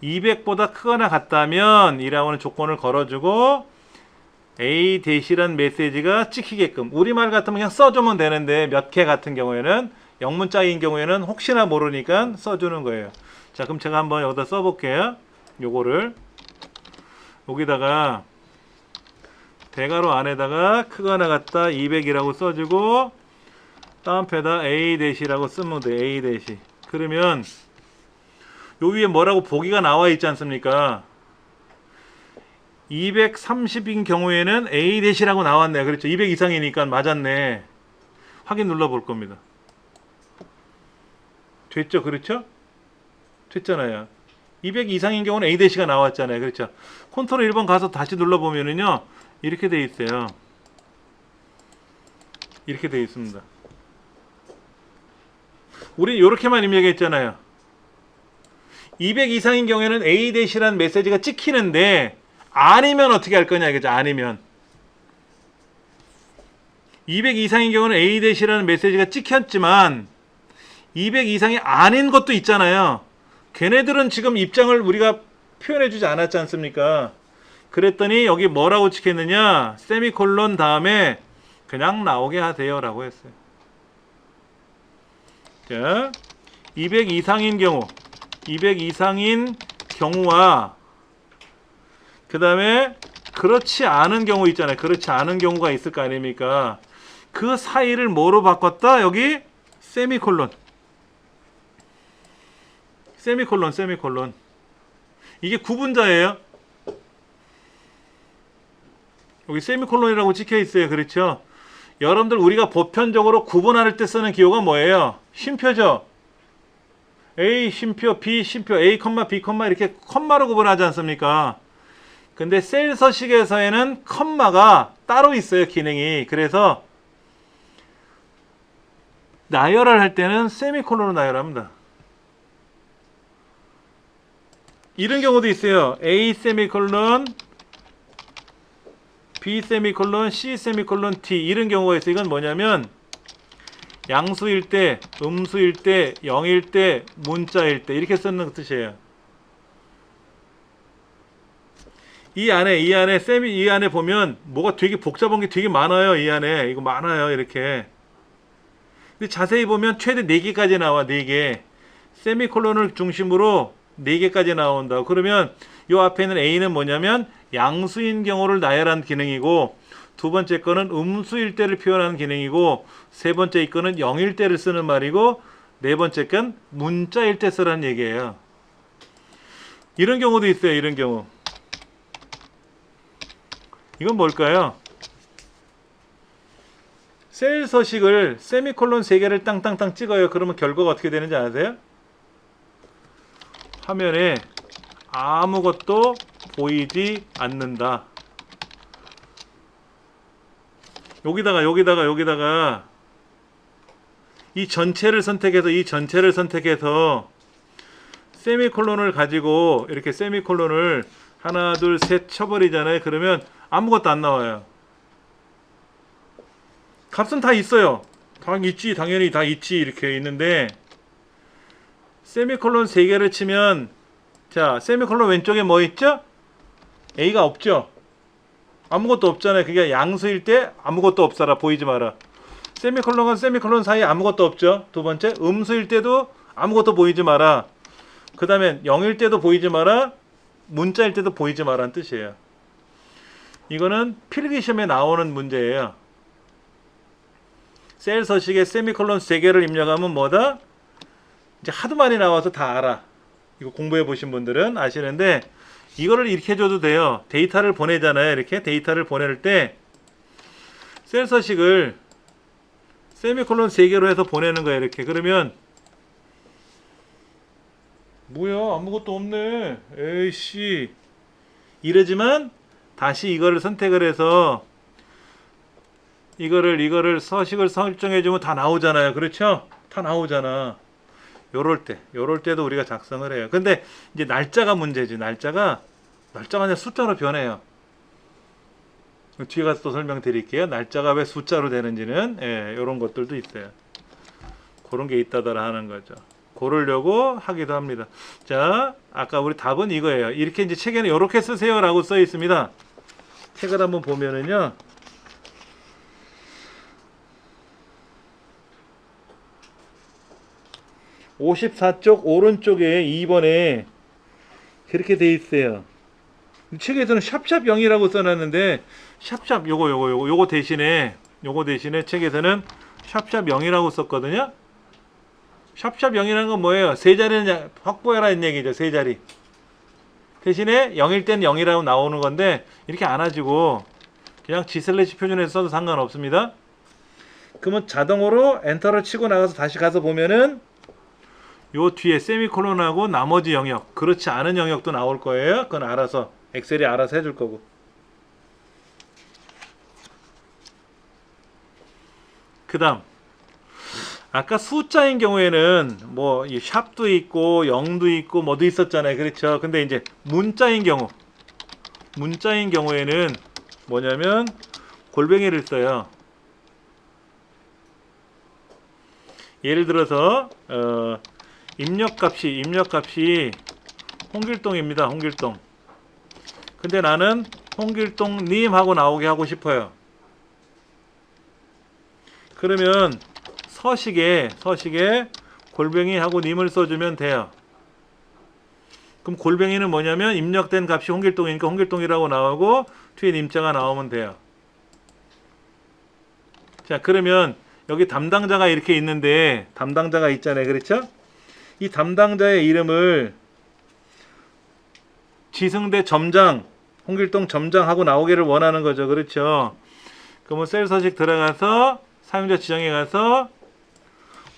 200보다 크거나 같다면 이라고 하는 조건을 걸어주고 A-란 메시지가 찍히게끔 우리말 같으면 그냥 써주면 되는데 몇 개 같은 경우에는 영문자인 경우에는 혹시나 모르니까 써주는 거예요. 자, 그럼 제가 한번 여기다 써볼게요. 요거를 여기다가 대괄호 안에다가 크거나 같다 200이라고 써주고 다음표에다 A-라고 쓰면 돼. A-. 그러면 요 위에 뭐라고 보기가 나와 있지 않습니까? 230인 경우에는 A-라고 나왔네요. 그렇죠? 200 이상이니까 맞았네. 확인 눌러 볼 겁니다. 됐죠? 그렇죠? 됐잖아요. 200 이상인 경우는 A-가 나왔잖아요. 그렇죠? 컨트롤 1번 가서 다시 눌러보면은요. 이렇게 돼 있어요. 이렇게 돼 있습니다. 우리 이렇게만 입력했잖아요. 200 이상인 경우에는 A-라는 메시지가 찍히는데 아니면 어떻게 할 거냐 이거죠. 아니면 200 이상인 경우는 A-라는 메시지가 찍혔지만 200 이상이 아닌 것도 있잖아요. 걔네들은 지금 입장을 우리가 표현해 주지 않았지 않습니까? 그랬더니 여기 뭐라고 찍혔느냐, 세미콜론 다음에 그냥 나오게 하세요 라고 했어요. 자, 200 이상인 경우와 그 다음에 그렇지 않은 경우 있잖아요. 그렇지 않은 경우가 있을 거 아닙니까? 그 사이를 뭐로 바꿨다? 여기 세미콜론. 이게 구분자예요. 여기 세미콜론이라고 찍혀 있어요. 그렇죠? 여러분들 우리가 보편적으로 구분할 때 쓰는 기호가 뭐예요? 쉼표죠. A 쉼표, B 쉼표, A, B, 이렇게 컴마로 구분하지 않습니까? 근데 셀 서식에서에는 컴마가 따로 있어요. 기능이. 그래서 나열을 할 때는 세미콜론으로 나열합니다. 이런 경우도 있어요. A 세미콜론, B 세미콜론, C 세미콜론, T 이런 경우가 있어요. 이건 뭐냐면 양수일 때, 음수일 때, 0일 때, 문자일 때 이렇게 쓰는 뜻이에요. 이 안에 보면 뭐가 되게 복잡한 게 되게 많아요. 이 안에 이거 많아요. 이렇게. 근데 자세히 보면 최대 4개까지 나와. 4개. 세미콜론을 중심으로 4개까지 나온다. 그러면 이 앞에 있는 A는 뭐냐면 양수인 경우를 나열한 기능이고, 두 번째 거는 음수일 때를 표현하는 기능이고, 세 번째 거는 0일 때를 쓰는 말이고, 네 번째 건 문자일 때 쓰라는 얘기예요. 이런 경우도 있어요. 이런 경우. 이건 뭘까요? 셀 서식을 세미콜론 3개를 땅땅땅 찍어요. 그러면 결과가 어떻게 되는지 아세요? 화면에 아무것도 보이지 않는다. 여기다가 이 전체를 선택해서 세미콜론을 가지고 이렇게 세미콜론을 하나 둘 셋 쳐버리잖아요. 그러면 아무것도 안 나와요. 값은 다 있어요. 당연히 다 있지. 이렇게 있는데 세미콜론 3개를 치면, 자, 세미콜론 왼쪽에 뭐 있죠? A가 없죠. 아무것도 없잖아요. 그게 양수일 때 아무것도 없어라. 보이지 마라. 세미콜론과 세미콜론 사이에 아무것도 없죠. 두 번째, 음수일 때도 아무것도 보이지 마라. 그 다음에 0일 때도 보이지 마라. 문자일 때도 보이지 마라는 뜻이에요. 이거는 필기시험에 나오는 문제예요. 셀 서식에 세미콜론 3개를 입력하면 뭐다? 이제 하도 많이 나와서 다 알아. 이거 공부해 보신 분들은 아시는데, 이거를 이렇게 해줘도 돼요. 데이터를 보내잖아요. 이렇게 데이터를 보낼 때 셀 서식을 세미콜론 3개로 해서 보내는 거예요. 이렇게. 그러면 뭐야, 아무것도 없네. 에이씨. 이러지만 다시 이거를 선택을 해서 이거를 서식을 설정해 주면 다 나오잖아요. 그렇죠? 다 나오잖아. 요럴 때도 우리가 작성을 해요. 근데 이제 날짜가 문제지. 날짜가 그냥 숫자로 변해요. 뒤에 가서 또 설명드릴게요. 날짜가 왜 숫자로 되는지는. 예, 요런 것들도 있어요. 그런 게 있다더라 하는 거죠. 고르려고 하기도 합니다. 자, 아까 우리 답은 이거예요. 이렇게 이제 책에는 이렇게 쓰세요 라고 써 있습니다. 책을 한번 보면은요, (54쪽) 오른쪽에 2번에 그렇게 돼 있어요. 책에서는 샵샵 0이라고 써놨는데, 샵샵 요거 대신에 책에서는 샵샵 0이라고 썼거든요. 샵샵 0이라는 건 뭐예요? 세 자리는 확보해라는 얘기죠. 세 자리. 대신에 0일 땐 0이라고 나오는 건데, 이렇게 안 하시고 그냥 G/ 표준에서 써도 상관없습니다. 그러면 자동으로 엔터를 치고 나가서 다시 가서 보면은 요 뒤에 세미콜론하고 나머지 영역, 그렇지 않은 영역도 나올 거예요. 그건 알아서 엑셀이 알아서 해줄 거고. 그 다음, 아까 숫자인 경우에는 뭐 이 샵도 있고 0도 있고 뭐도 있었잖아요. 그렇죠? 근데 이제 문자인 경우에는 뭐냐면 골뱅이를 써요. 예를 들어서 입력값이 홍길동입니다. 홍길동. 근데 나는 홍길동님 하고 나오게 하고 싶어요. 그러면 서식에 골뱅이하고 님을 써주면 돼요. 그럼 골뱅이는 뭐냐면 입력된 값이 홍길동이니까 홍길동이라고 나오고 뒤에 님자가 나오면 돼요. 자, 그러면 여기 담당자가 이렇게 있는데, 담당자가 있잖아요. 그렇죠? 이 담당자의 이름을 지승대 점장, 홍길동 점장하고 나오기를 원하는 거죠. 그렇죠? 그러면 셀 서식 들어가서 사용자 지정에 가서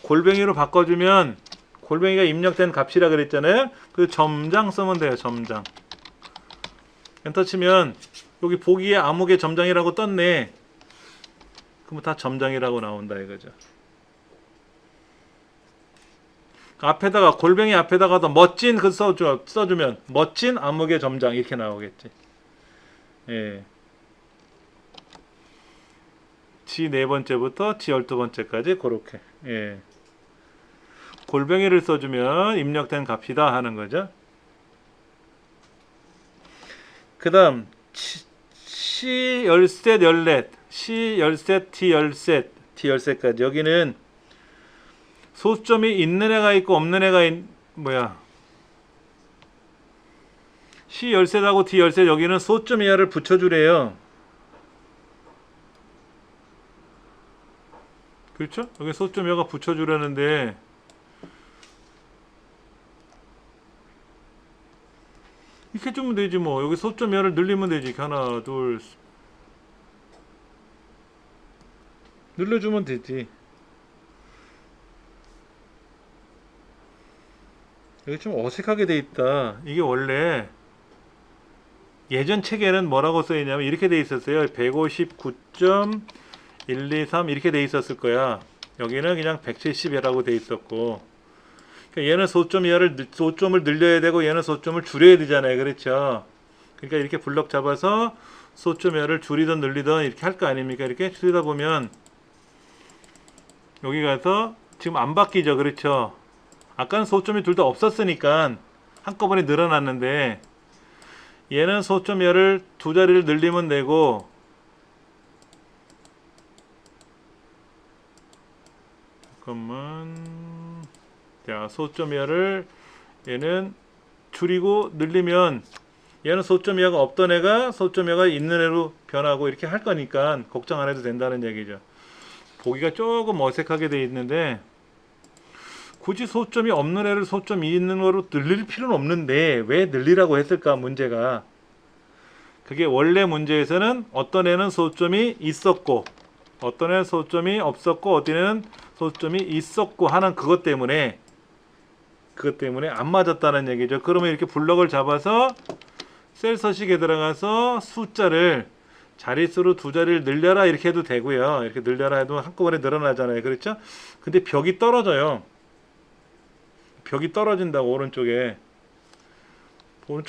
골뱅이로 바꿔주면, 골뱅이가 입력된 값이라 그랬잖아요. 그 점장 쓰면 돼요. 점장. 엔터 치면 여기 보기에 암흑의 점장이라고 떴네. 그럼 다 점장이라고 나온다 이거죠. 앞에다가 골뱅이 앞에다가 더 멋진 그 써주면 멋진 암흑의 점장 이렇게 나오겠지. 예. G 4번째부터 G 12번째까지 그렇게. 예. 골뱅이를 써주면 입력된 값이다 하는 거죠. 그 다음 C 열셋 열넷, C 열셋 T 열셋 T 열셋까지. 여기는 소수점이 있는 애가 있고 없는 애가 C 열셋하고 D 열셋, 여기는 소수점 이하를 붙여주래요. 그렇죠? 여기 소수점 이하가 붙여주려는데 이렇게 주면 되지 뭐. 여기 소점열을 늘리면 되지. 하나 둘 늘려주면 되지. 여기 좀 어색하게 돼 있다. 이게 원래 예전 책에는 뭐라고 써 있냐면 이렇게 돼 있었어요. 159.123 이렇게 돼 있었을 거야. 여기는 그냥 170이라고 돼 있었고, 그러니까 얘는 소점을 늘려야 되고 얘는 소점을 줄여야 되잖아요. 그렇죠? 그러니까 이렇게 블럭 잡아서 소점열을 줄이든 늘리든 이렇게 할 거 아닙니까? 이렇게 줄이다 보면 여기 가서 지금 안 바뀌죠. 그렇죠? 아까는 소점이 둘 다 없었으니까 한꺼번에 늘어났는데, 얘는 소점열을 두 자리를 늘리면 되고, 잠깐만, 자, 소점열을 얘는 줄이고 늘리면 얘는 소점이하가 없던 애가 소점이하가 있는 애로 변하고 이렇게 할 거니까 걱정 안 해도 된다는 얘기죠. 보기가 조금 어색하게 돼 있는데, 굳이 소점이 없는 애를 소점이 있는 거로 늘릴 필요는 없는데 왜 늘리라고 했을까? 문제가 그게 원래 문제에서는 어떤 애는 소점이 있었고 어떤 애는 소점이 없었고 어떤 애는 소점이 있었고 하는 그것 때문에 안 맞았다는 얘기죠. 그러면 이렇게 블럭을 잡아서 셀 서식에 들어가서 숫자를 자릿수로 두 자리를 늘려라 이렇게 해도 되고요. 이렇게 늘려라 해도 한꺼번에 늘어나잖아요. 그렇죠? 근데 벽이 떨어져요. 벽이 떨어진다고. 오른쪽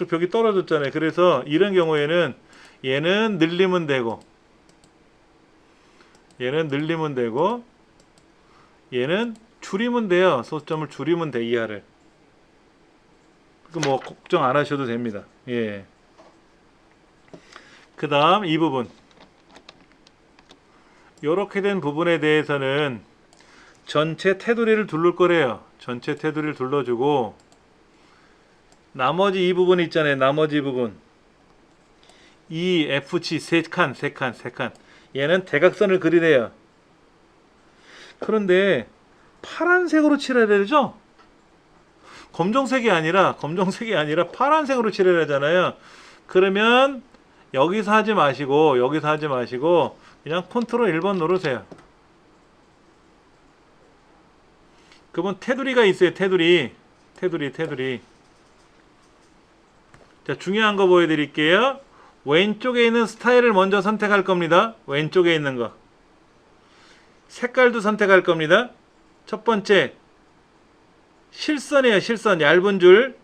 벽이 떨어졌잖아요. 그래서 이런 경우에는 얘는 늘리면 되고 얘는 늘리면 되고 얘는 줄이면 돼요. 소점을 줄이면 돼, 이하를. 그 뭐 걱정 안 하셔도 됩니다. 예. 그 다음 이 부분, 요렇게 된 부분에 대해서는 전체 테두리를 둘러줄 거래요. 전체 테두리를 둘러주고 나머지 이 부분 있잖아요. 나머지 부분 E, F, G 세 칸 얘는 대각선을 그리래요. 그런데 파란색으로 칠해야 되죠? 검정색이 아니라 파란색으로 칠해야 하잖아요. 그러면 여기서 하지 마시고 그냥 컨트롤 1번 누르세요. 그러면 테두리가 있어요. 테두리. 자, 중요한 거 보여드릴게요. 왼쪽에 있는 스타일을 먼저 선택할 겁니다. 왼쪽에 있는 거. 색깔도 선택할 겁니다. 첫 번째, 실선이에요. 실선. 얇은 줄.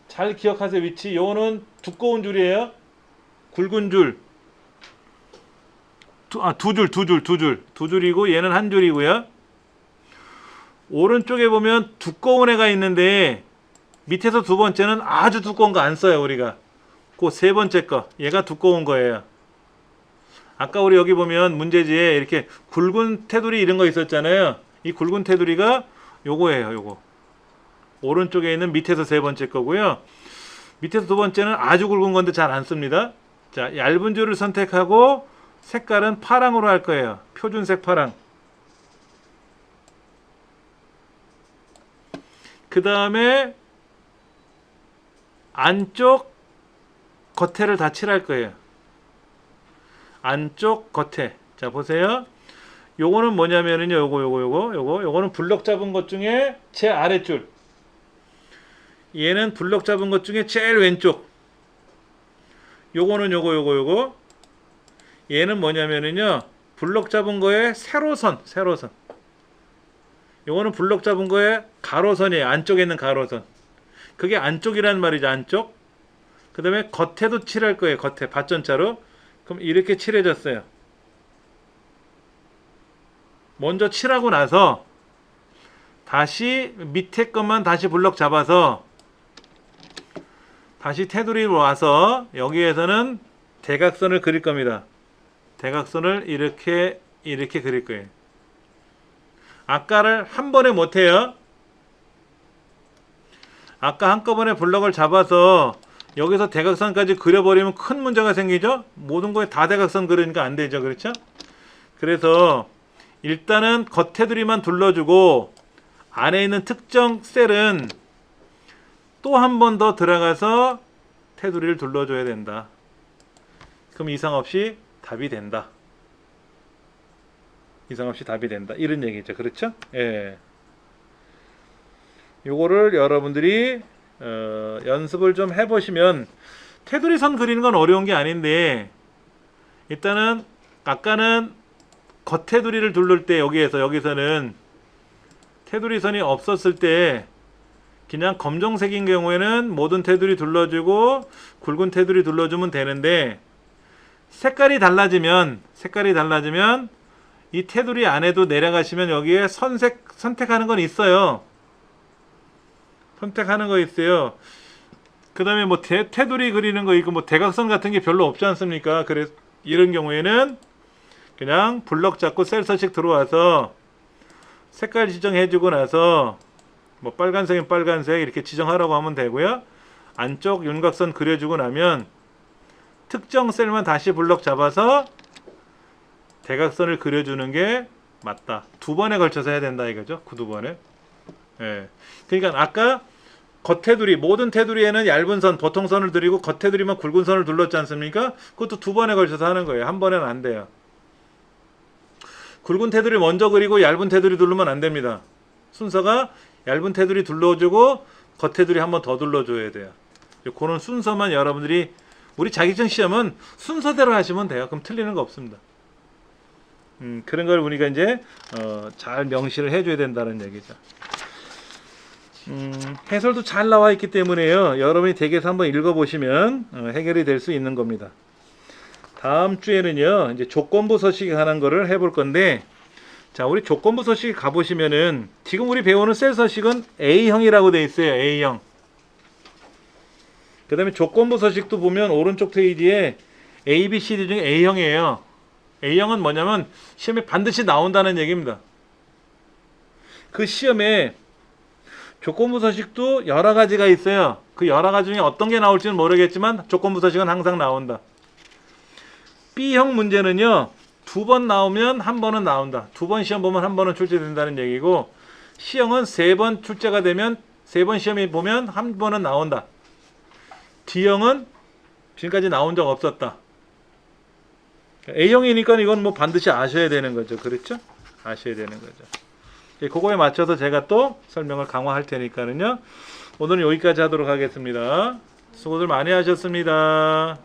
잘 기억하세요. 위치. 요거는 두꺼운 줄이에요. 굵은 줄. 두 줄이고 얘는 한 줄이고요. 오른쪽에 보면 두꺼운 애가 있는데 밑에서 두 번째는 아주 두꺼운 거 안 써요. 우리가 그 세 번째 거, 얘가 두꺼운 거예요. 아까 우리 여기 보면 문제지에 이렇게 굵은 테두리 이런 거 있었잖아요. 이 굵은 테두리가 요거예요. 요거 오른쪽에 있는 밑에서 세 번째 거고요. 밑에서 두 번째는 아주 굵은 건데 잘 안 씁니다. 자, 얇은 줄을 선택하고 색깔은 파랑으로 할 거예요. 표준색 파랑. 그 다음에 안쪽 겉에를 다 칠할 거예요. 안쪽 겉에. 자, 보세요. 요거는 뭐냐면은요. 요거는 블럭 잡은 것 중에 제 아래줄. 얘는 블럭 잡은 것 중에 제일 왼쪽. 요거는 요거. 얘는 뭐냐면은요. 블럭 잡은 거에 세로선. 요거는 블럭 잡은 거에 가로선이에요. 안쪽에 있는 가로선. 그게 안쪽이라는 말이죠. 안쪽. 그 다음에 겉에도 칠할 거예요. 겉에 밭전자로. 그럼 이렇게 칠해졌어요. 먼저 칠하고 나서 다시 밑에 것만 다시 블럭 잡아서 다시 테두리로 와서 여기에서는 대각선을 그릴 겁니다. 대각선을 이렇게 그릴 거예요. 아까를 한 번에 못해요. 아까 한꺼번에 블럭을 잡아서 여기서 대각선까지 그려버리면 큰 문제가 생기죠. 모든 거에 다 대각선 그리니까 안 되죠. 그렇죠? 그래서 일단은 겉테두리만 둘러주고 안에 있는 특정 셀은 또 한 번 더 들어가서 테두리를 둘러줘야 된다. 그럼 이상 없이 답이 된다. 이상 없이 답이 된다. 이런 얘기죠. 그렇죠? 예. 요거를 여러분들이 연습을 좀 해보시면, 테두리 선 그리는 건 어려운 게 아닌데, 일단은 아까는 겉테두리를 둘를 때 여기서는 테두리 선이 없었을 때 그냥 검정색인 경우에는 모든 테두리 둘러주고 굵은 테두리 둘러주면 되는데, 색깔이 달라지면 이 테두리 안에도 내려가시면 여기에 선택하는 건 있어요. 선택하는 거 있어요. 그 다음에 뭐 테두리 그리는 거 있고 뭐 대각선 같은 게 별로 없지 않습니까? 그래서 이런 경우에는 그냥 블럭 잡고 셀 서식 들어와서 색깔 지정해주고 나서 뭐 빨간색은 빨간색 이렇게 지정하라고 하면 되고요. 안쪽 윤곽선 그려주고 나면 특정 셀만 다시 블럭 잡아서 대각선을 그려주는 게 맞다. 두 번에 걸쳐서 해야 된다 이거죠. 그 두 번에. 예. 그러니까 아까 겉테두리, 모든 테두리에는 얇은 선, 보통 선을 그리고 겉테두리만 굵은 선을 둘렀지 않습니까? 그것도 두 번에 걸쳐서 하는 거예요. 한 번에는 안 돼요. 굵은 테두리 먼저 그리고 얇은 테두리 두르면 안 됩니다. 순서가 얇은 테두리 둘러주고 겉테두리 한 번 더 둘러줘야 돼요. 그런 순서만 여러분들이, 우리 자격증 시험은 순서대로 하시면 돼요. 그럼 틀리는 거 없습니다. 그런 걸 우리가 이제 잘 명시를 해줘야 된다는 얘기죠. 해설도 잘 나와 있기 때문에요. 여러분이 댁에서 한번 읽어보시면 해결이 될 수 있는 겁니다. 다음 주에는요, 이제 조건부 서식에 관한 거를 해볼 건데, 자, 우리 조건부 서식 가보시면은 지금 우리 배우는 셀 서식은 A형이라고 돼 있어요. A형. 그 다음에 조건부 서식도 보면 오른쪽 페이지에 A, B, C, D 중에 A형이에요. A형은 뭐냐면 시험에 반드시 나온다는 얘기입니다. 그 시험에 조건부 서식도 여러 가지가 있어요. 그 여러 가지 중에 어떤 게 나올지는 모르겠지만 조건부 서식은 항상 나온다. B형 문제는요, 두 번 나오면 한 번은 나온다. 두 번 시험 보면 한 번은 출제된다는 얘기고, C형은 세 번 출제가 되면, 세 번 시험에 보면 한 번은 나온다. D형은 지금까지 나온 적 없었다. A형이니까 이건 뭐 반드시 아셔야 되는 거죠. 그렇죠? 아셔야 되는 거죠. 그거에 맞춰서 제가 또 설명을 강화할 테니까는요. 오늘은 여기까지 하도록 하겠습니다. 수고들 많이 하셨습니다.